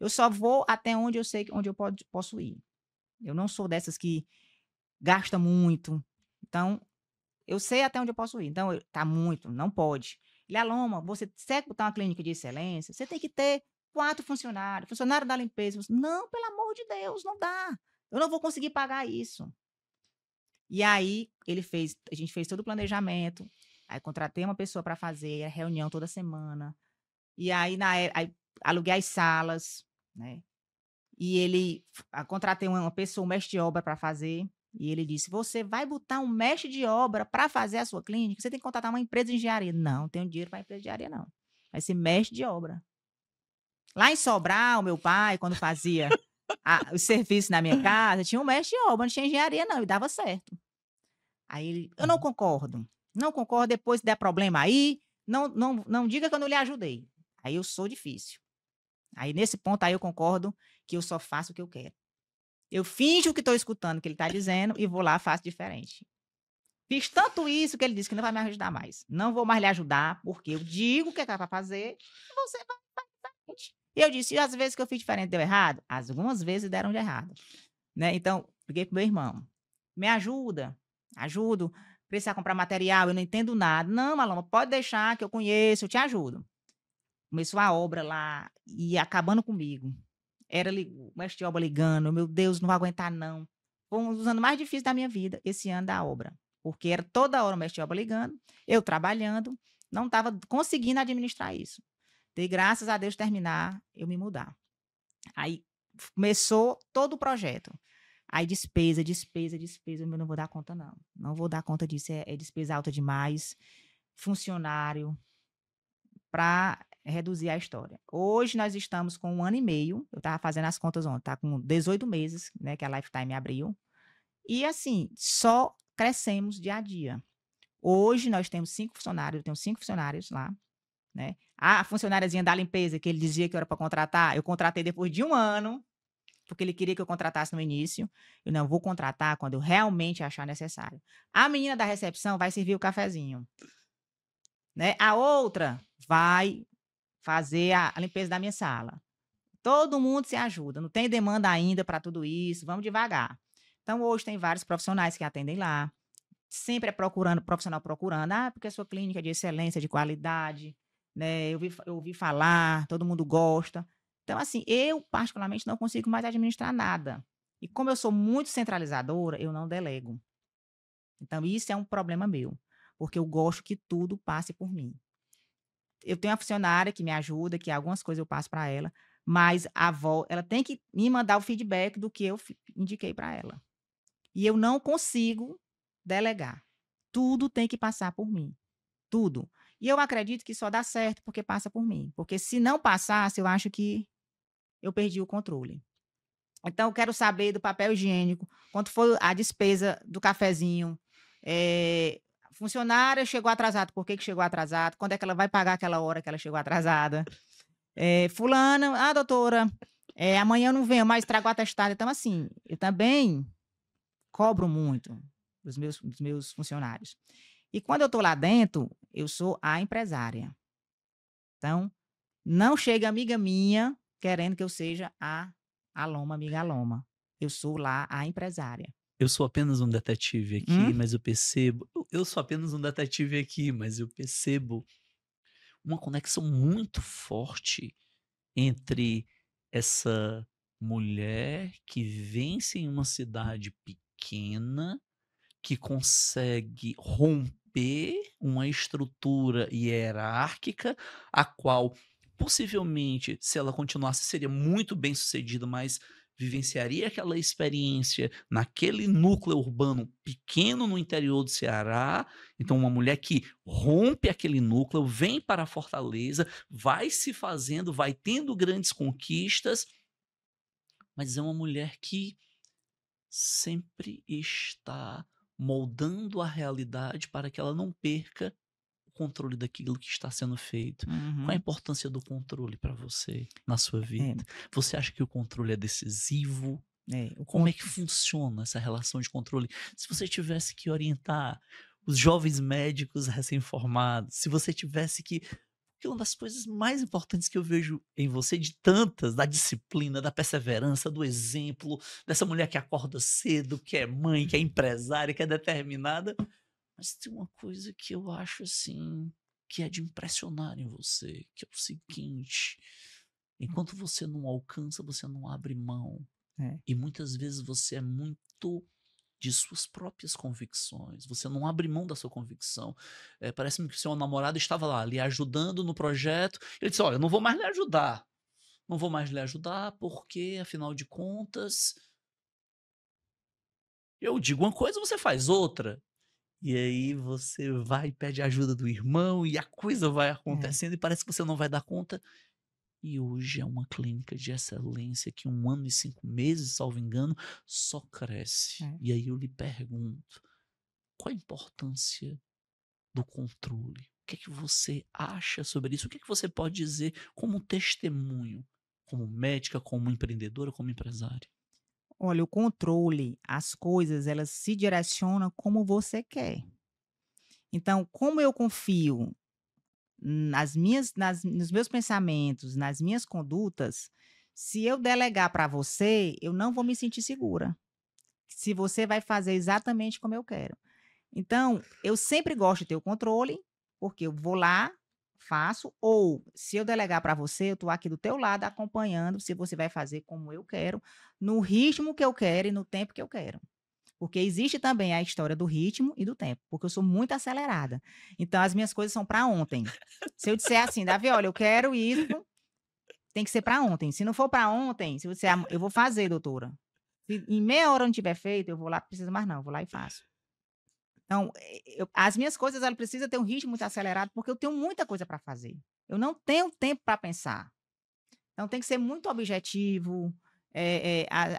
eu só vou até onde eu sei onde eu posso ir. Eu não sou dessas que gasta muito, então eu sei até onde eu posso ir, então tá muito, não pode. Ele: "Aloma, você quer botar uma clínica de excelência, você tem que ter 4 funcionários, funcionário da limpeza", "Não, pelo amor de Deus, não dá, eu não vou conseguir pagar isso". E aí a gente fez todo o planejamento, aí contratei uma pessoa para fazer a reunião toda semana, e aí aí aluguei as salas, né, e contratei uma pessoa, um mestre de obra para fazer, e ele disse: "Você vai botar um mestre de obra para fazer a sua clínica? Você tem que contratar uma empresa de engenharia". "Não, não tenho dinheiro para empresa de engenharia não, vai ser mestre de obra". Lá em Sobral, meu pai, quando fazia os serviços na minha casa, tinha um mestre de obra, não tinha engenharia não, e dava certo. Aí ele: "Eu não Uhum. concordo, não concordo, depois se der problema aí, não diga que eu não lhe ajudei". Aí eu sou difícil. Aí nesse ponto aí eu concordo que eu só faço o que eu quero. Eu finjo que estou escutando o que ele está dizendo e vou lá, faço diferente. Fiz tanto isso que ele disse que não vai me ajudar mais. Não vou mais lhe ajudar, porque eu digo o que é para fazer e você vai diferente. E eu disse: "E as vezes que eu fiz diferente deu errado?". Algumas vezes deram de errado, né. Então, liguei pro meu irmão: "Me ajuda, ajudo, precisar comprar material, eu não entendo nada". "Não, Maloma, pode deixar que eu conheço, eu te ajudo". Começou a obra lá e acabando comigo. Era o mestre de obra ligando: "Meu Deus, não vou aguentar não". Foi um dos anos mais difíceis da minha vida, esse ano da obra, porque era toda hora o mestre de obra ligando, eu trabalhando, não estava conseguindo administrar isso. Dei graças a Deus terminar, eu me mudar. Aí começou todo o projeto. Aí despesa, despesa, despesa, eu não vou dar conta não, não vou dar conta disso, é despesa alta demais, funcionário, para reduzir a história. Hoje nós estamos com 1 ano e meio, eu estava fazendo as contas ontem, tá com 18 meses, né, que a Lifetime abriu, e assim, só crescemos dia a dia. Hoje nós temos 5 funcionários, eu tenho 5 funcionários lá, né. A funcionáriazinha da limpeza que ele dizia que era para contratar, eu contratei depois de 1 ano, porque ele queria que eu contratasse no início. Eu: "Não, vou contratar quando eu realmente achar necessário". A menina da recepção vai servir o cafezinho, né. A outra vai fazer a limpeza da minha sala. Todo mundo se ajuda, não tem demanda ainda para tudo isso, vamos devagar. Então hoje tem vários profissionais que atendem lá, sempre é procurando, profissional procurando: "Ah, porque a sua clínica é de excelência, de qualidade, né, eu ouvi falar, todo mundo gosta". Então assim, eu particularmente não consigo mais administrar nada. E como eu sou muito centralizadora, eu não delego. Então isso é um problema meu, porque eu gosto que tudo passe por mim. Eu tenho uma funcionária que me ajuda, que algumas coisas eu passo para ela, mas a avó, ela tem que me mandar o feedback do que eu indiquei para ela. E eu não consigo delegar. Tudo tem que passar por mim, tudo. E eu acredito que só dá certo porque passa por mim, porque se não passasse, eu acho que eu perdi o controle. Então eu quero saber do papel higiênico, quanto foi a despesa do cafezinho, funcionária chegou atrasado, por que que chegou atrasado, quando é que ela vai pagar aquela hora que ela chegou atrasada. Fulana: "Ah, doutora, amanhã eu não venho, mas trago o atestado". Então, assim, eu também cobro muito dos meus funcionários. E quando eu estou lá dentro, eu sou a empresária. Então, não chega amiga minha querendo que eu seja a loma, amiga loma. Eu sou lá a empresária. Eu sou apenas um detetive aqui, Hum? mas eu percebo eu sou apenas um detetive aqui, mas eu percebo uma conexão muito forte entre essa mulher que vence em uma cidade pequena, que consegue romper uma estrutura hierárquica, a qual possivelmente, se ela continuasse, seria muito bem-sucedida, mas vivenciaria aquela experiência naquele núcleo urbano pequeno no interior do Ceará. Então, uma mulher que rompe aquele núcleo, vem para a Fortaleza, vai se fazendo, vai tendo grandes conquistas, mas é uma mulher que sempre está moldando a realidade para que ela não perca o controle daquilo que está sendo feito. Qual a Uhum. importância do controle para você na sua vida? É, Você acha que o controle é decisivo? o Como con é que funciona essa relação de controle? Se você tivesse que orientar os jovens médicos recém-formados, se você tivesse que porque uma das coisas mais importantes que eu vejo em você, de tantas, da disciplina, da perseverança, do exemplo, dessa mulher que acorda cedo, que é mãe, que é empresária, que é determinada, mas tem uma coisa que eu acho assim, que é de impressionar em você, que é o seguinte: enquanto você não alcança, você não abre mão. é. E muitas vezes você é muito de suas próprias convicções, você não abre mão da sua convicção. Parece-me que o seu namorado estava lá, lhe ajudando no projeto, ele disse: "Olha, eu não vou mais lhe ajudar, não vou mais lhe ajudar, porque afinal de contas, eu digo uma coisa, você faz outra". E aí você vai e pede ajuda do irmão, e a coisa vai É. acontecendo e parece que você não vai dar conta. e hoje é uma clínica de excelência que 1 ano e 5 meses, salvo engano, só cresce. É. E aí eu lhe pergunto, qual a importância do controle? O que é que você acha sobre isso? O que é que você pode dizer como testemunho, como médica, como empreendedora, como empresária? Olha, o controle, as coisas, elas se direcionam como você quer. Então, como eu confio nos meus pensamentos, nas minhas condutas, se eu delegar para você, eu não vou me sentir segura. Se você vai fazer exatamente como eu quero. Então, eu sempre gosto de ter o controle, porque eu vou lá, faço, ou se eu delegar para você, eu estou aqui do teu lado acompanhando se você vai fazer como eu quero, no ritmo que eu quero e no tempo que eu quero. Porque existe também a história do ritmo e do tempo, porque eu sou muito acelerada. Então, as minhas coisas são para ontem. Se eu disser assim, Davi, olha, eu quero isso, tem que ser para ontem. Se não for para ontem, se você, eu vou fazer, doutora. Se em meia hora eu não tiver feito, eu vou lá, não precisa mais não, eu vou lá e faço. Então, as minhas coisas, ela precisa ter um ritmo muito acelerado, porque eu tenho muita coisa para fazer. Eu não tenho tempo para pensar. Então, tem que ser muito objetivo.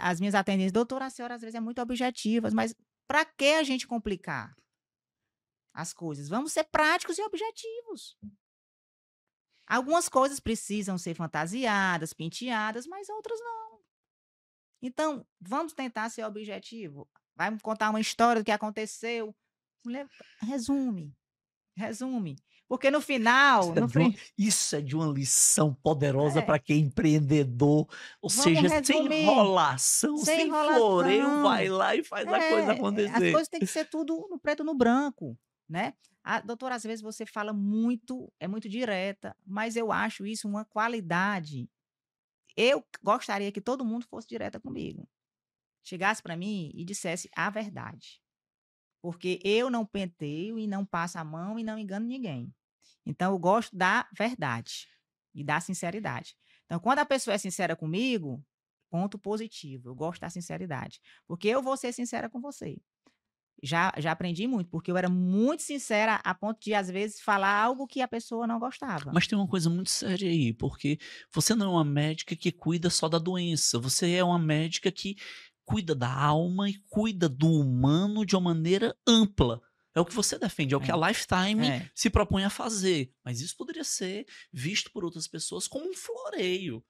As minhas atendentes, doutora, a senhora às vezes é muito objetivas, mas para que a gente complicar as coisas? Vamos ser práticos e objetivos. Algumas coisas precisam ser fantasiadas, penteadas, mas outras não. Então, vamos tentar ser objetivo. Vai me contar uma história do que aconteceu. Mulher, resume. Resume. Porque no Isso final, é no de uma fim, isso é de uma lição poderosa é, para quem é empreendedor, ou vamos seja, sem resumir, enrolação, sem sem floreio, vai enrolação. lá e faz a coisa As acontecer. coisas têm que ser tudo no preto no branco, né. Doutora, às vezes você fala muito, é muito direta, mas eu acho isso uma qualidade. Eu gostaria que todo mundo fosse direta comigo. Chegasse para mim e dissesse a verdade, porque eu não penteio e não passo a mão e não engano ninguém. Então eu gosto da verdade e da sinceridade. Então quando a pessoa é sincera comigo, ponto positivo, eu gosto da sinceridade, porque eu vou ser sincera com você. Já aprendi muito, porque eu era muito sincera a ponto de, às vezes, falar algo que a pessoa não gostava. Mas tem uma coisa muito séria aí, porque você não é uma médica que cuida só da doença, você é uma médica que cuida da alma e cuida do humano de uma maneira ampla. É o que você defende, é o que a É, Lifetime é, se propõe a fazer. Mas isso poderia ser visto por outras pessoas como um floreio.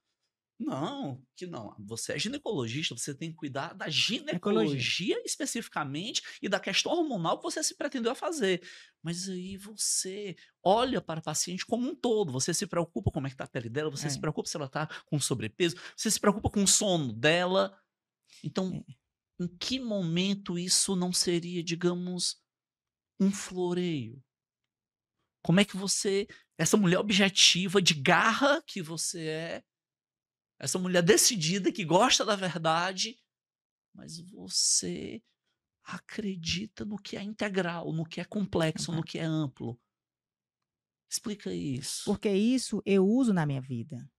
Não, que não. Você é ginecologista, você tem que cuidar da ecologia. ginecologia especificamente e da questão hormonal que você se pretendeu a fazer. Mas aí você olha para a paciente como um todo, você se preocupa como é que tá a pele dela, você se É, preocupa se ela tá com sobrepeso, você se preocupa com o sono dela. Então, é. em que momento isso não seria, digamos, um floreio? Como é que você, essa mulher objetiva de garra que você é, essa mulher decidida que gosta da verdade, mas você acredita no que é integral, no que é complexo, no Exato. que é amplo. Explica isso. Porque isso eu uso na minha vida.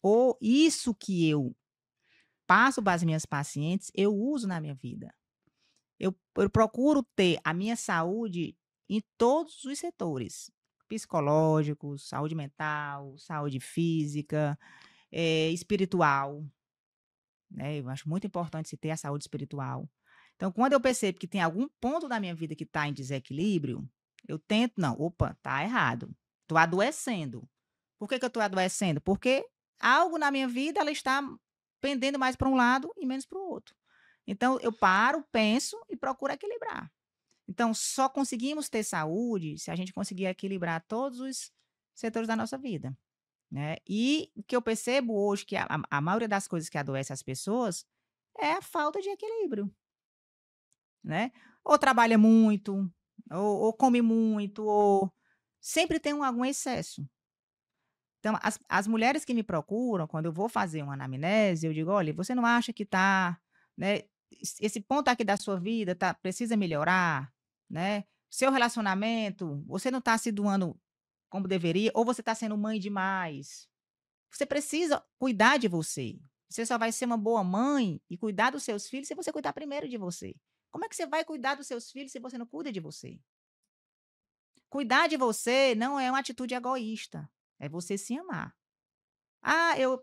Ou isso que eu passo para as minhas pacientes, eu uso na minha vida. Eu procuro ter a minha saúde em todos os setores, psicológicos, saúde mental, saúde física, espiritual, né, eu acho muito importante se ter a saúde espiritual. Então, quando eu percebo que tem algum ponto da minha vida que está em desequilíbrio, eu tento não, opa, tá errado, tô adoecendo. Por que que eu tô adoecendo? Porque algo na minha vida, ela está pendendo mais para um lado e menos para o outro. Então eu paro, penso e procuro equilibrar. Então só conseguimos ter saúde se a gente conseguir equilibrar todos os setores da nossa vida, né. E o que eu percebo hoje que a maioria das coisas que adoece as pessoas é a falta de equilíbrio, né. Ou trabalha muito, ou come muito, ou sempre tem algum excesso. Então as mulheres que me procuram, quando eu vou fazer uma anamnese, eu digo: "Olha, você não acha que tá, né, esse ponto aqui da sua vida precisa melhorar, né. Seu relacionamento, você não está se doando como deveria, ou você está sendo mãe demais. Você precisa cuidar de você. Você só vai ser uma boa mãe e cuidar dos seus filhos se você cuidar primeiro de você. Como é que você vai cuidar dos seus filhos se você não cuida de você? Cuidar de você não é uma atitude egoísta, é você se amar. Ah, eu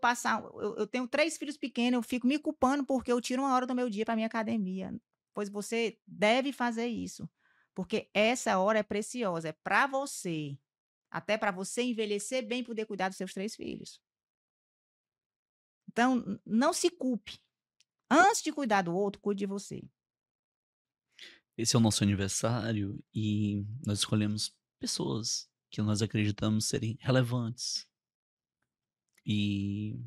tenho 3 filhos pequenos, eu fico me culpando porque eu tiro 1 hora do meu dia para minha academia. Pois você deve fazer isso, porque essa hora é preciosa, é para você, até para você envelhecer bem e poder cuidar dos seus 3 filhos. Então, não se culpe. Antes de cuidar do outro, cuide de você. Esse é o nosso aniversário e nós escolhemos pessoas que nós acreditamos serem relevantes. E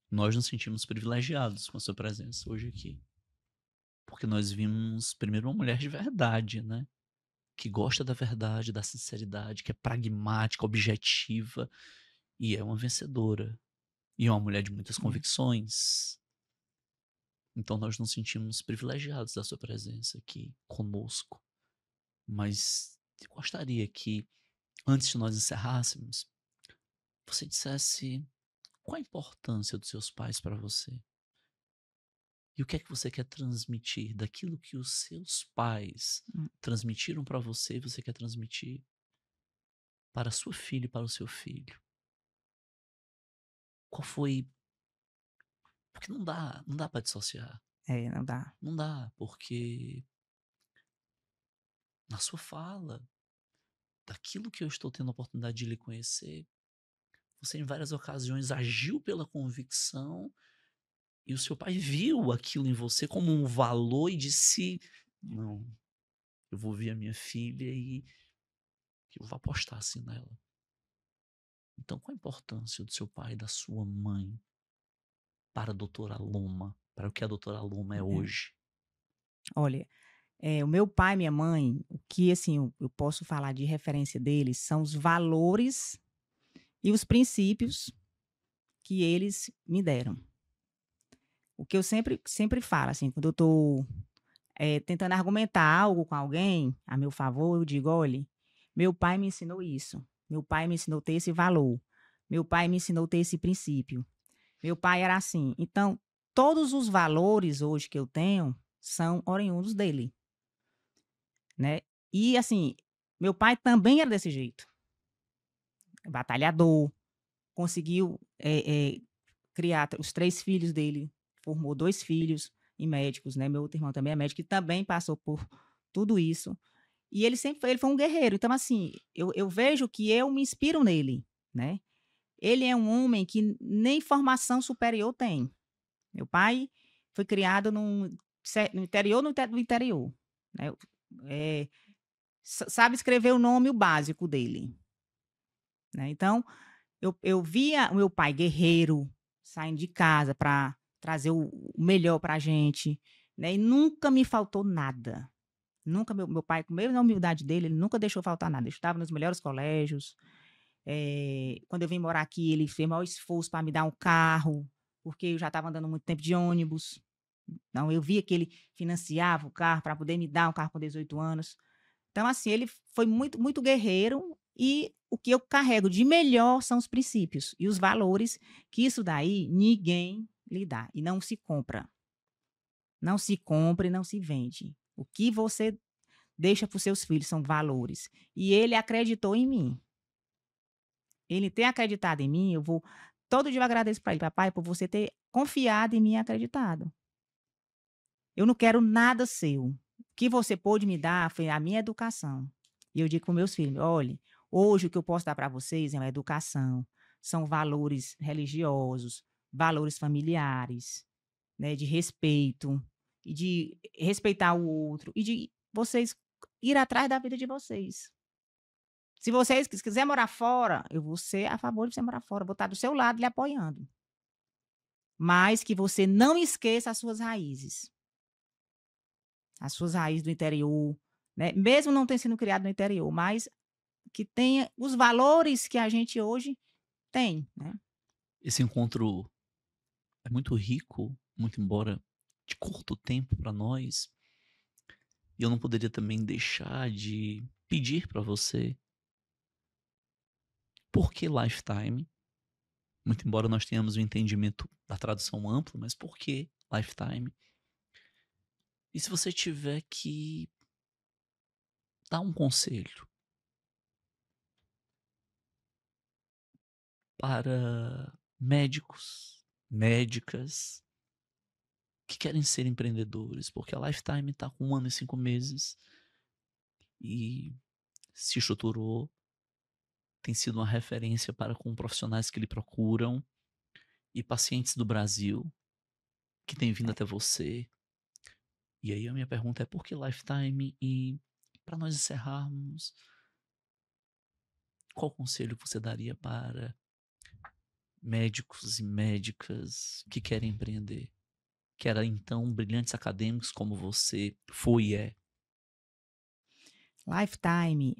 nós nos sentimos privilegiados com a sua presença hoje aqui. Porque nós vimos primeiro uma mulher de verdade, né? Que gosta da verdade, da sinceridade, que é pragmática, objetiva e é uma vencedora. E é uma mulher de muitas É, convicções. Então nós nos sentimos privilegiados da sua presença aqui conosco. Mas eu gostaria que, antes de nós encerrássemos, você dissesse qual a importância dos seus pais para você. E o que é que você quer transmitir daquilo que os seus pais hum, transmitiram para você e você quer transmitir para a sua filha e para o seu filho? Qual foi? Porque não dá para dissociar. não dá. Não dá, porque na sua fala, daquilo que eu estou tendo a oportunidade de lhe conhecer, você em várias ocasiões agiu pela convicção e o seu pai viu aquilo em você como um valor e disse: "Não, eu vou ver a minha filha e eu vou apostar assim nela". Então, qual a importância do seu pai e da sua mãe para a doutora Loma, para o que a doutora Loma é É. hoje? Olha, o meu pai e minha mãe, o que, assim, eu posso falar de referência deles são os valores e os princípios que eles me deram. O que eu sempre falo, assim, quando eu estou, tentando argumentar algo com alguém a meu favor, eu digo: "Olhe, meu pai me ensinou isso, meu pai me ensinou a ter esse valor, meu pai me ensinou a ter esse princípio, meu pai era assim". Então, todos os valores hoje que eu tenho são oriundos dele, né. E, assim, meu pai também era desse jeito, batalhador, conseguiu, criar os 3 filhos dele, formou 2 filhos e médicos, né, meu outro irmão também é médico e também passou por tudo isso. E ele foi um guerreiro, então assim, eu vejo que eu me inspiro nele, né. Ele é um homem que nem formação superior tem. Meu pai foi criado no interior do interior, né, eh, sabe escrever o nome, o básico dele, né, então eu via o meu pai guerreiro, saindo de casa para trazer o melhor para a gente, né, e nunca me faltou nada. Nunca meu pai, com mesmo na humildade dele, ele nunca deixou faltar nada. Eu estudava nos melhores colégios, quando eu vim morar aqui, ele fez o maior esforço para me dar um carro, porque eu já estava andando muito tempo de ônibus. Então eu via que ele financiava o carro para poder me dar um carro com 18 anos. Então, assim, ele foi muito, muito guerreiro e o que eu carrego de melhor são os princípios e os valores, que isso daí ninguém lhe dá e não se compra. Não se compra e não se vende. O que você deixa para os seus filhos são valores. E ele acreditou em mim. Ele ter acreditado em mim, eu vou todo dia eu agradeço para ele: "Papai, por você ter confiado em mim e acreditado. Eu não quero nada seu. O que você pôde me dar foi a minha educação". E eu digo para os meus filhos: "Olhe, hoje o que eu posso dar para vocês é uma educação, são valores religiosos, valores familiares, né, de respeito, e de respeitar o outro, e de vocês ir atrás da vida de vocês. Se vocês quiser morar fora, eu vou ser a favor de você morar fora, vou estar do seu lado lhe apoiando, mas que você não esqueça as suas raízes do interior, né, mesmo não tendo sido criado no interior, mas que tenha os valores que a gente hoje tem, né". Esse encontro é muito rico, muito embora de curto tempo para nós, e eu não poderia também deixar de pedir para você, por que Lifetime? Muito embora nós tenhamos o entendimento da tradução ampla, mas por que Lifetime? E se você tiver que dar um conselho para médicos, médicas que querem ser empreendedores, porque a Lifetime está com 1 ano e 5 meses e se estruturou, tem sido uma referência para com profissionais que lhe procuram e pacientes do Brasil que têm vindo É. até você. E aí a minha pergunta é por que Lifetime? E para nós encerrarmos, qual conselho você daria para médicos e médicas que querem empreender? Que eram então brilhantes acadêmicos como você foi e é. Lifetime,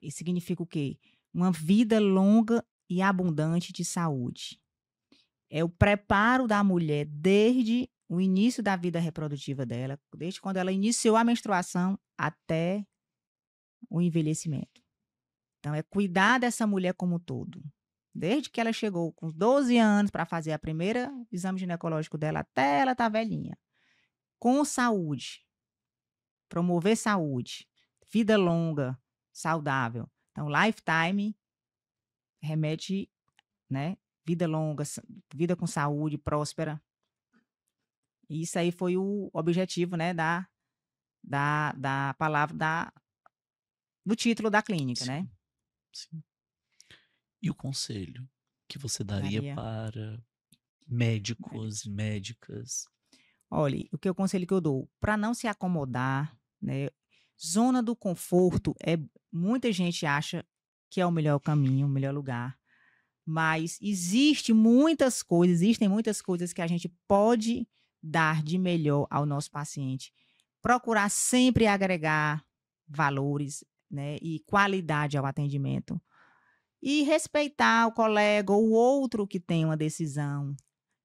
significa o quê? Uma vida longa e abundante de saúde. É o preparo da mulher desde o início da vida reprodutiva dela, desde quando ela iniciou a menstruação até o envelhecimento. Então, é cuidar dessa mulher como um todo. Desde que ela chegou com 12 anos para fazer a primeira exame ginecológico dela até ela estar velhinha. Com saúde, promover saúde, vida longa, saudável. Então, Lifetime remete, né, vida longa, vida com saúde, próspera. E isso aí foi o objetivo, né, da palavra do título da clínica, né. Sim, sim. E o conselho que você daria Daria para médicos. médicos e médicas? Olhe, o que o conselho que eu dou, para não se acomodar, né, zona do conforto muita gente acha que é o melhor caminho, o melhor lugar, mas existem muitas coisas que a gente pode dar de melhor ao nosso paciente. Procurar sempre agregar valores, né, e qualidade ao atendimento. E respeitar o colega ou o outro que tem uma decisão,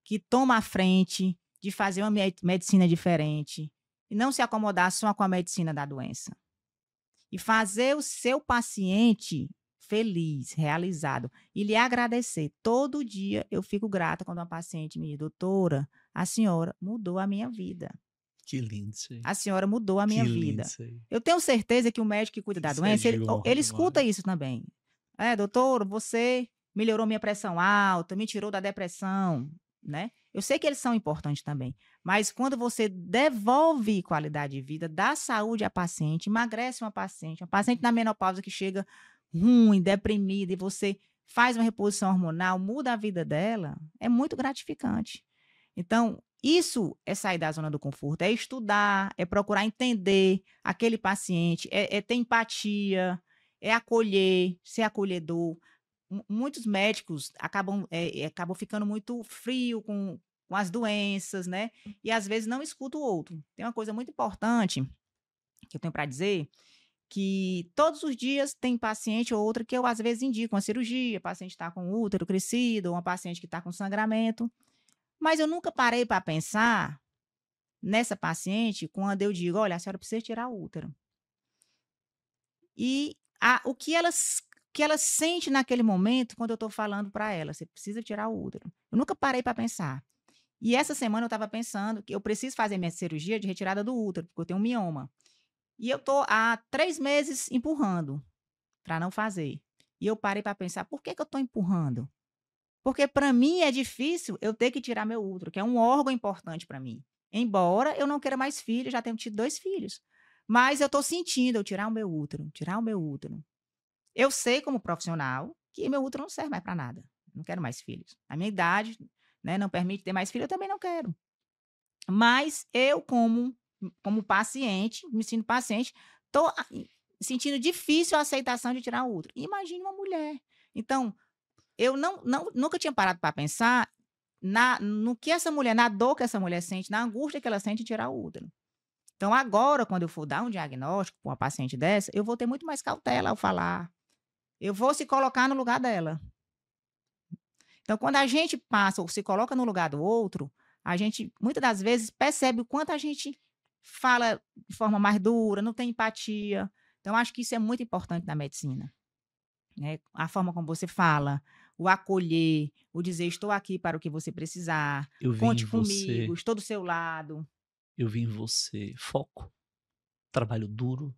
que toma a frente de fazer uma medicina diferente, e não se acomodar só com a medicina da doença. E fazer o seu paciente feliz, realizado, e lhe agradecer. Todo dia eu fico grata quando uma paciente me diz: "Doutora, a senhora mudou a minha vida. Que lindo isso aí. A senhora mudou a minha Que lindo vida". isso aí. Eu tenho certeza que o médico que cuida da Isso é doença, de honra ele escuta demais. isso também. "É, doutor, você melhorou minha pressão alta, me tirou da depressão", né. Eu sei que eles são importantes também, mas quando você devolve qualidade de vida, dá saúde à paciente, emagrece uma paciente na menopausa que chega ruim, deprimida, e você faz uma reposição hormonal, muda a vida dela, é muito gratificante. Então, isso é sair da zona do conforto, é estudar, é procurar entender aquele paciente, é ter empatia, é acolher, ser acolhedor. Muitos médicos acabam ficando muito frio com as doenças, né, e às vezes não escuta o outro. Tem uma coisa muito importante que eu tenho para dizer, que todos os dias tem paciente ou outra que eu às vezes indico uma cirurgia, paciente está com o útero crescido, ou uma paciente que está com sangramento, mas eu nunca parei para pensar nessa paciente quando eu digo: "Olha, a senhora precisa tirar o útero". E o que ela sente naquele momento quando eu estou falando para ela: "Você precisa tirar o útero". Eu nunca parei para pensar. E essa semana eu estava pensando que eu preciso fazer minha cirurgia de retirada do útero, porque eu tenho um mioma. E eu tô há 3 meses empurrando para não fazer. E eu parei para pensar: "Por que que eu estou empurrando?". Porque para mim é difícil eu ter que tirar meu útero, que é um órgão importante para mim. Embora eu não queira mais filhos, já tenho tido 2 filhos. Mas eu estou sentindo eu tirar o meu útero, tirar o meu útero. Eu sei como profissional que meu útero não serve mais para nada. Não quero mais filhos. A minha idade, né, não permite ter mais filho, eu também não quero. Mas eu como paciente, me sinto paciente, estou sentindo difícil a aceitação de tirar o útero. Imagine uma mulher. Então, eu nunca tinha parado para pensar no que essa mulher, na dor que essa mulher sente, na angústia que ela sente em tirar o útero. Então agora, quando eu for dar um diagnóstico para uma paciente dessa, eu vou ter muito mais cautela ao falar. Eu vou se colocar no lugar dela. Então quando a gente passa ou se coloca no lugar do outro, a gente muitas das vezes percebe o quanto a gente fala de forma mais dura, não tem empatia. Então acho que isso é muito importante na medicina. Né, a forma como você fala, o acolher, o dizer: "Estou aqui para o que você precisar, Eu vi em conte você comigo, estou do seu lado". eu vi em você foco, trabalho duro,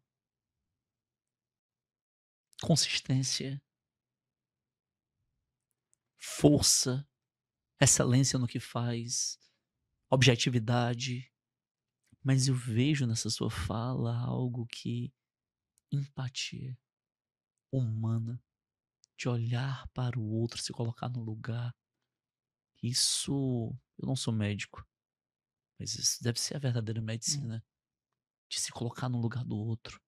consistência força, excelência no que faz, objetividade, mas eu vejo nessa sua fala algo que empatia humana, de olhar para o outro, se colocar no lugar. Isso, eu não sou médico, mas isso deve ser a verdadeira É. medicina, de se colocar no lugar do outro.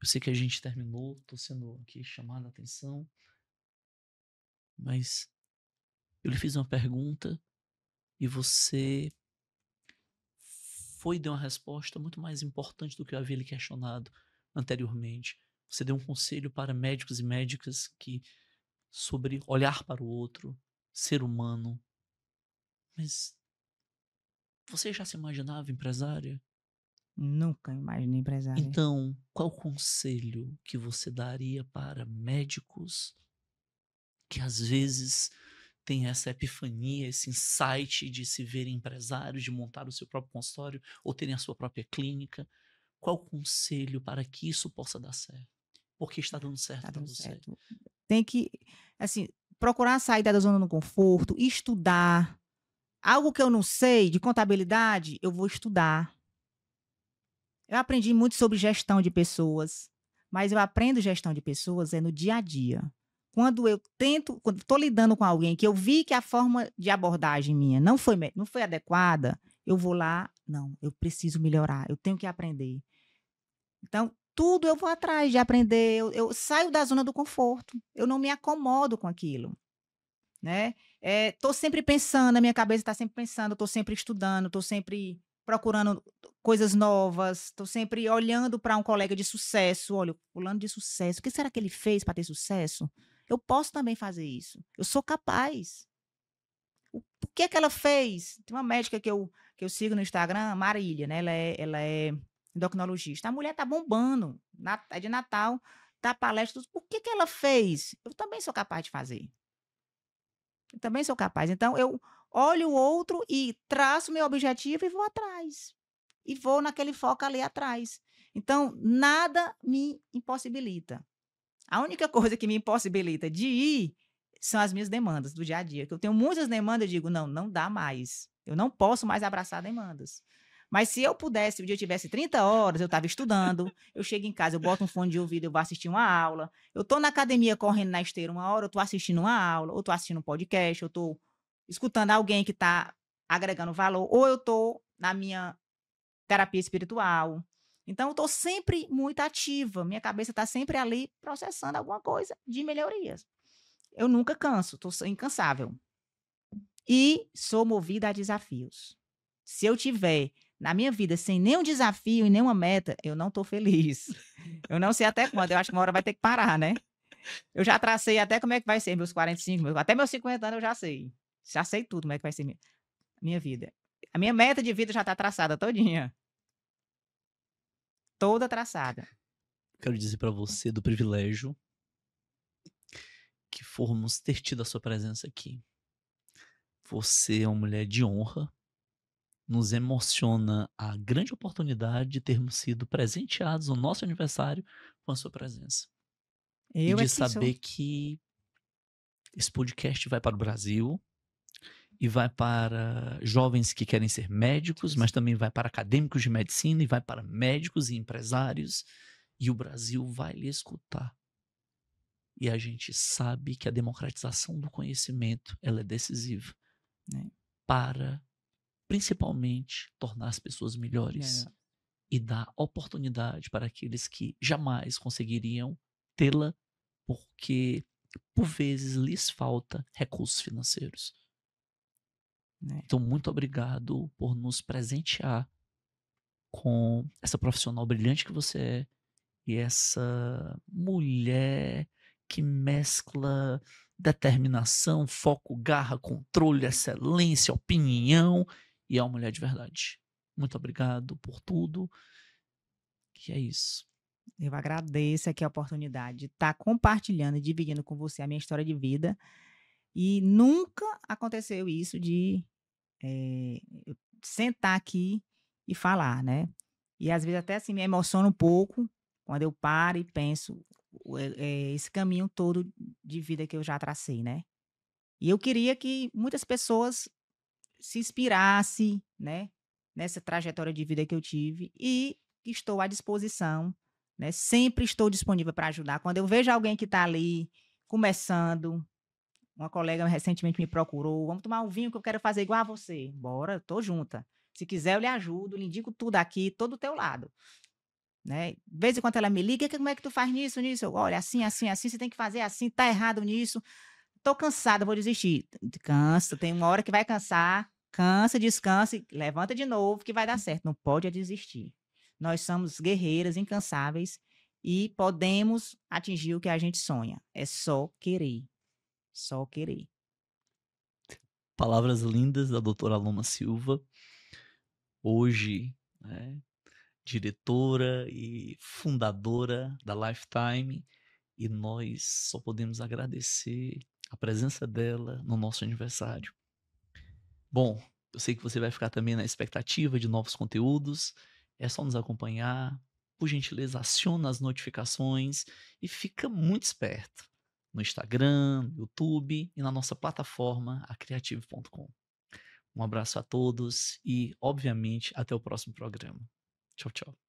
Eu sei que a gente terminou, tô sendo aqui chamado a atenção, mas eu lhe fiz uma pergunta e você foi e deu uma resposta muito mais importante do que eu havia lhe questionado anteriormente. Você deu um conselho para médicos e médicas que sobre olhar para o outro, ser humano. Mas você já se imaginava empresária? Nunca imaginei empresária. Então, qual conselho que você daria para médicos que às vezes têm essa epifania, esse insight de se verem empresários, de montar o seu próprio consultório ou terem a sua própria clínica? Qual conselho para que isso possa dar certo? Porque está dando Tá certo para dando você. certo. Tem que, assim, procurar sair da zona do conforto, estudar. Algo que eu não sei de contabilidade, eu vou estudar. Eu aprendi muito sobre gestão de pessoas, mas eu aprendo gestão de pessoas no dia a dia. Quando estou lidando com alguém que eu vi que a forma de abordagem minha não foi adequada, eu vou lá, não, eu preciso melhorar, eu tenho que aprender. Então, tudo eu vou atrás de aprender, eu saio da zona do conforto, eu não me acomodo com aquilo, né. Tô sempre pensando, a minha cabeça está sempre pensando, estou sempre estudando, estou sempre procurando coisas novas, estou sempre olhando para um colega de sucesso, "Olha, o fulano de sucesso, o que será que ele fez para ter sucesso? Eu posso também fazer isso, eu sou capaz. O que é que ela fez?". Tem uma médica que eu sigo no Instagram, Marília, né, ela é endocrinologista. A mulher tá bombando, é de Natal, dá palestras. O que que ela fez? Eu também sou capaz de fazer. Eu também sou capaz. Então eu olho o outro e traço meu objetivo e vou atrás. E vou naquele foco ali atrás. Então nada me impossibilita. A única coisa que me impossibilita de ir são as minhas demandas do dia a dia, que eu tenho muitas demandas, eu digo: "Não, não dá mais. Eu não posso mais abraçar demandas". Mas se eu pudesse, o dia eu tivesse 30 horas, eu estava estudando, eu chego em casa, eu boto um fone de ouvido, eu vou assistir uma aula, eu estou na academia correndo na esteira uma hora, eu estou assistindo uma aula, ou estou assistindo um podcast, eu estou escutando alguém que está agregando valor, ou eu estou na minha terapia espiritual. Então eu estou sempre muito ativa, minha cabeça está sempre ali processando alguma coisa de melhorias. Eu nunca canso, estou incansável. E sou movida a desafios. Se eu tiver na minha vida sem nenhum desafio e nenhuma meta, eu não estou feliz. Eu não sei até quando, eu acho que uma hora vai ter que parar, né. Eu já tracei até como é que vai ser meus 45, até meus 50 anos eu já sei. Já sei tudo como é que vai ser minha vida. A minha meta de vida já está traçada todinha, toda traçada. Quero dizer para você do privilégio que formos ter tido a sua presença aqui. Você é uma mulher de honra, nos emociona a grande oportunidade de termos sido presenteados no nosso aniversário com a sua presença. E Eu é de que sou. saber que esse podcast vai para o Brasil e vai para jovens que querem ser médicos, mas também vai para acadêmicos de medicina e vai para médicos e empresários, e o Brasil vai lhe escutar. E a gente sabe que a democratização do conhecimento, ela é decisiva Né, para, principalmente, tornar as pessoas melhores melhor. e dar oportunidade para aqueles que jamais conseguiriam tê-la, porque por vezes lhes falta recursos financeiros. Né. Então, muito obrigado por nos presentear com essa profissional brilhante que você é e essa mulher que mescla determinação, foco, garra, controle, excelência, opinião e é uma mulher de verdade. Muito obrigado por tudo. Que é isso. Eu agradeço aqui a oportunidade de estar compartilhando e dividindo com você a minha história de vida, e nunca aconteceu isso de, eu sentar aqui e falar, né. E às vezes até, assim, me emociona um pouco, quando eu paro e penso esse caminho todo de vida que eu já tracei, né. E eu queria que muitas pessoas se inspirasse, né, nessa trajetória de vida que eu tive e estou à disposição, né, sempre estou disponível para ajudar. Quando eu vejo alguém que está ali começando, uma colega recentemente me procurou: "Vamos tomar um vinho que eu quero fazer igual a você". "Bora, tô junta. Se quiser eu lhe ajudo, lhe indico tudo aqui, tô do teu lado", né. De vez em quando ela me liga: "Como é que tu faz nisso, nisso?" Eu: "Olha, assim, assim, assim, você tem que fazer assim, tá errado nisso. Tô cansada, vou desistir". Cansa, tem uma hora que vai cansar, cansa, descansa e levanta de novo que vai dar certo, não pode é desistir. Nós somos guerreiras incansáveis e podemos atingir o que a gente sonha, é só querer, só querer. Palavras lindas da doutora Aloma Silva, hoje, né, diretora e fundadora da Lifetime, e nós só podemos agradecer a presença dela no nosso aniversário. Bom, eu sei que você vai ficar também na expectativa de novos conteúdos, é só nos acompanhar, por gentileza aciona as notificações e fica muito esperto no Instagram, no YouTube e na nossa plataforma acreative.com. Um abraço a todos e, obviamente, até o próximo programa. Tchau, tchau.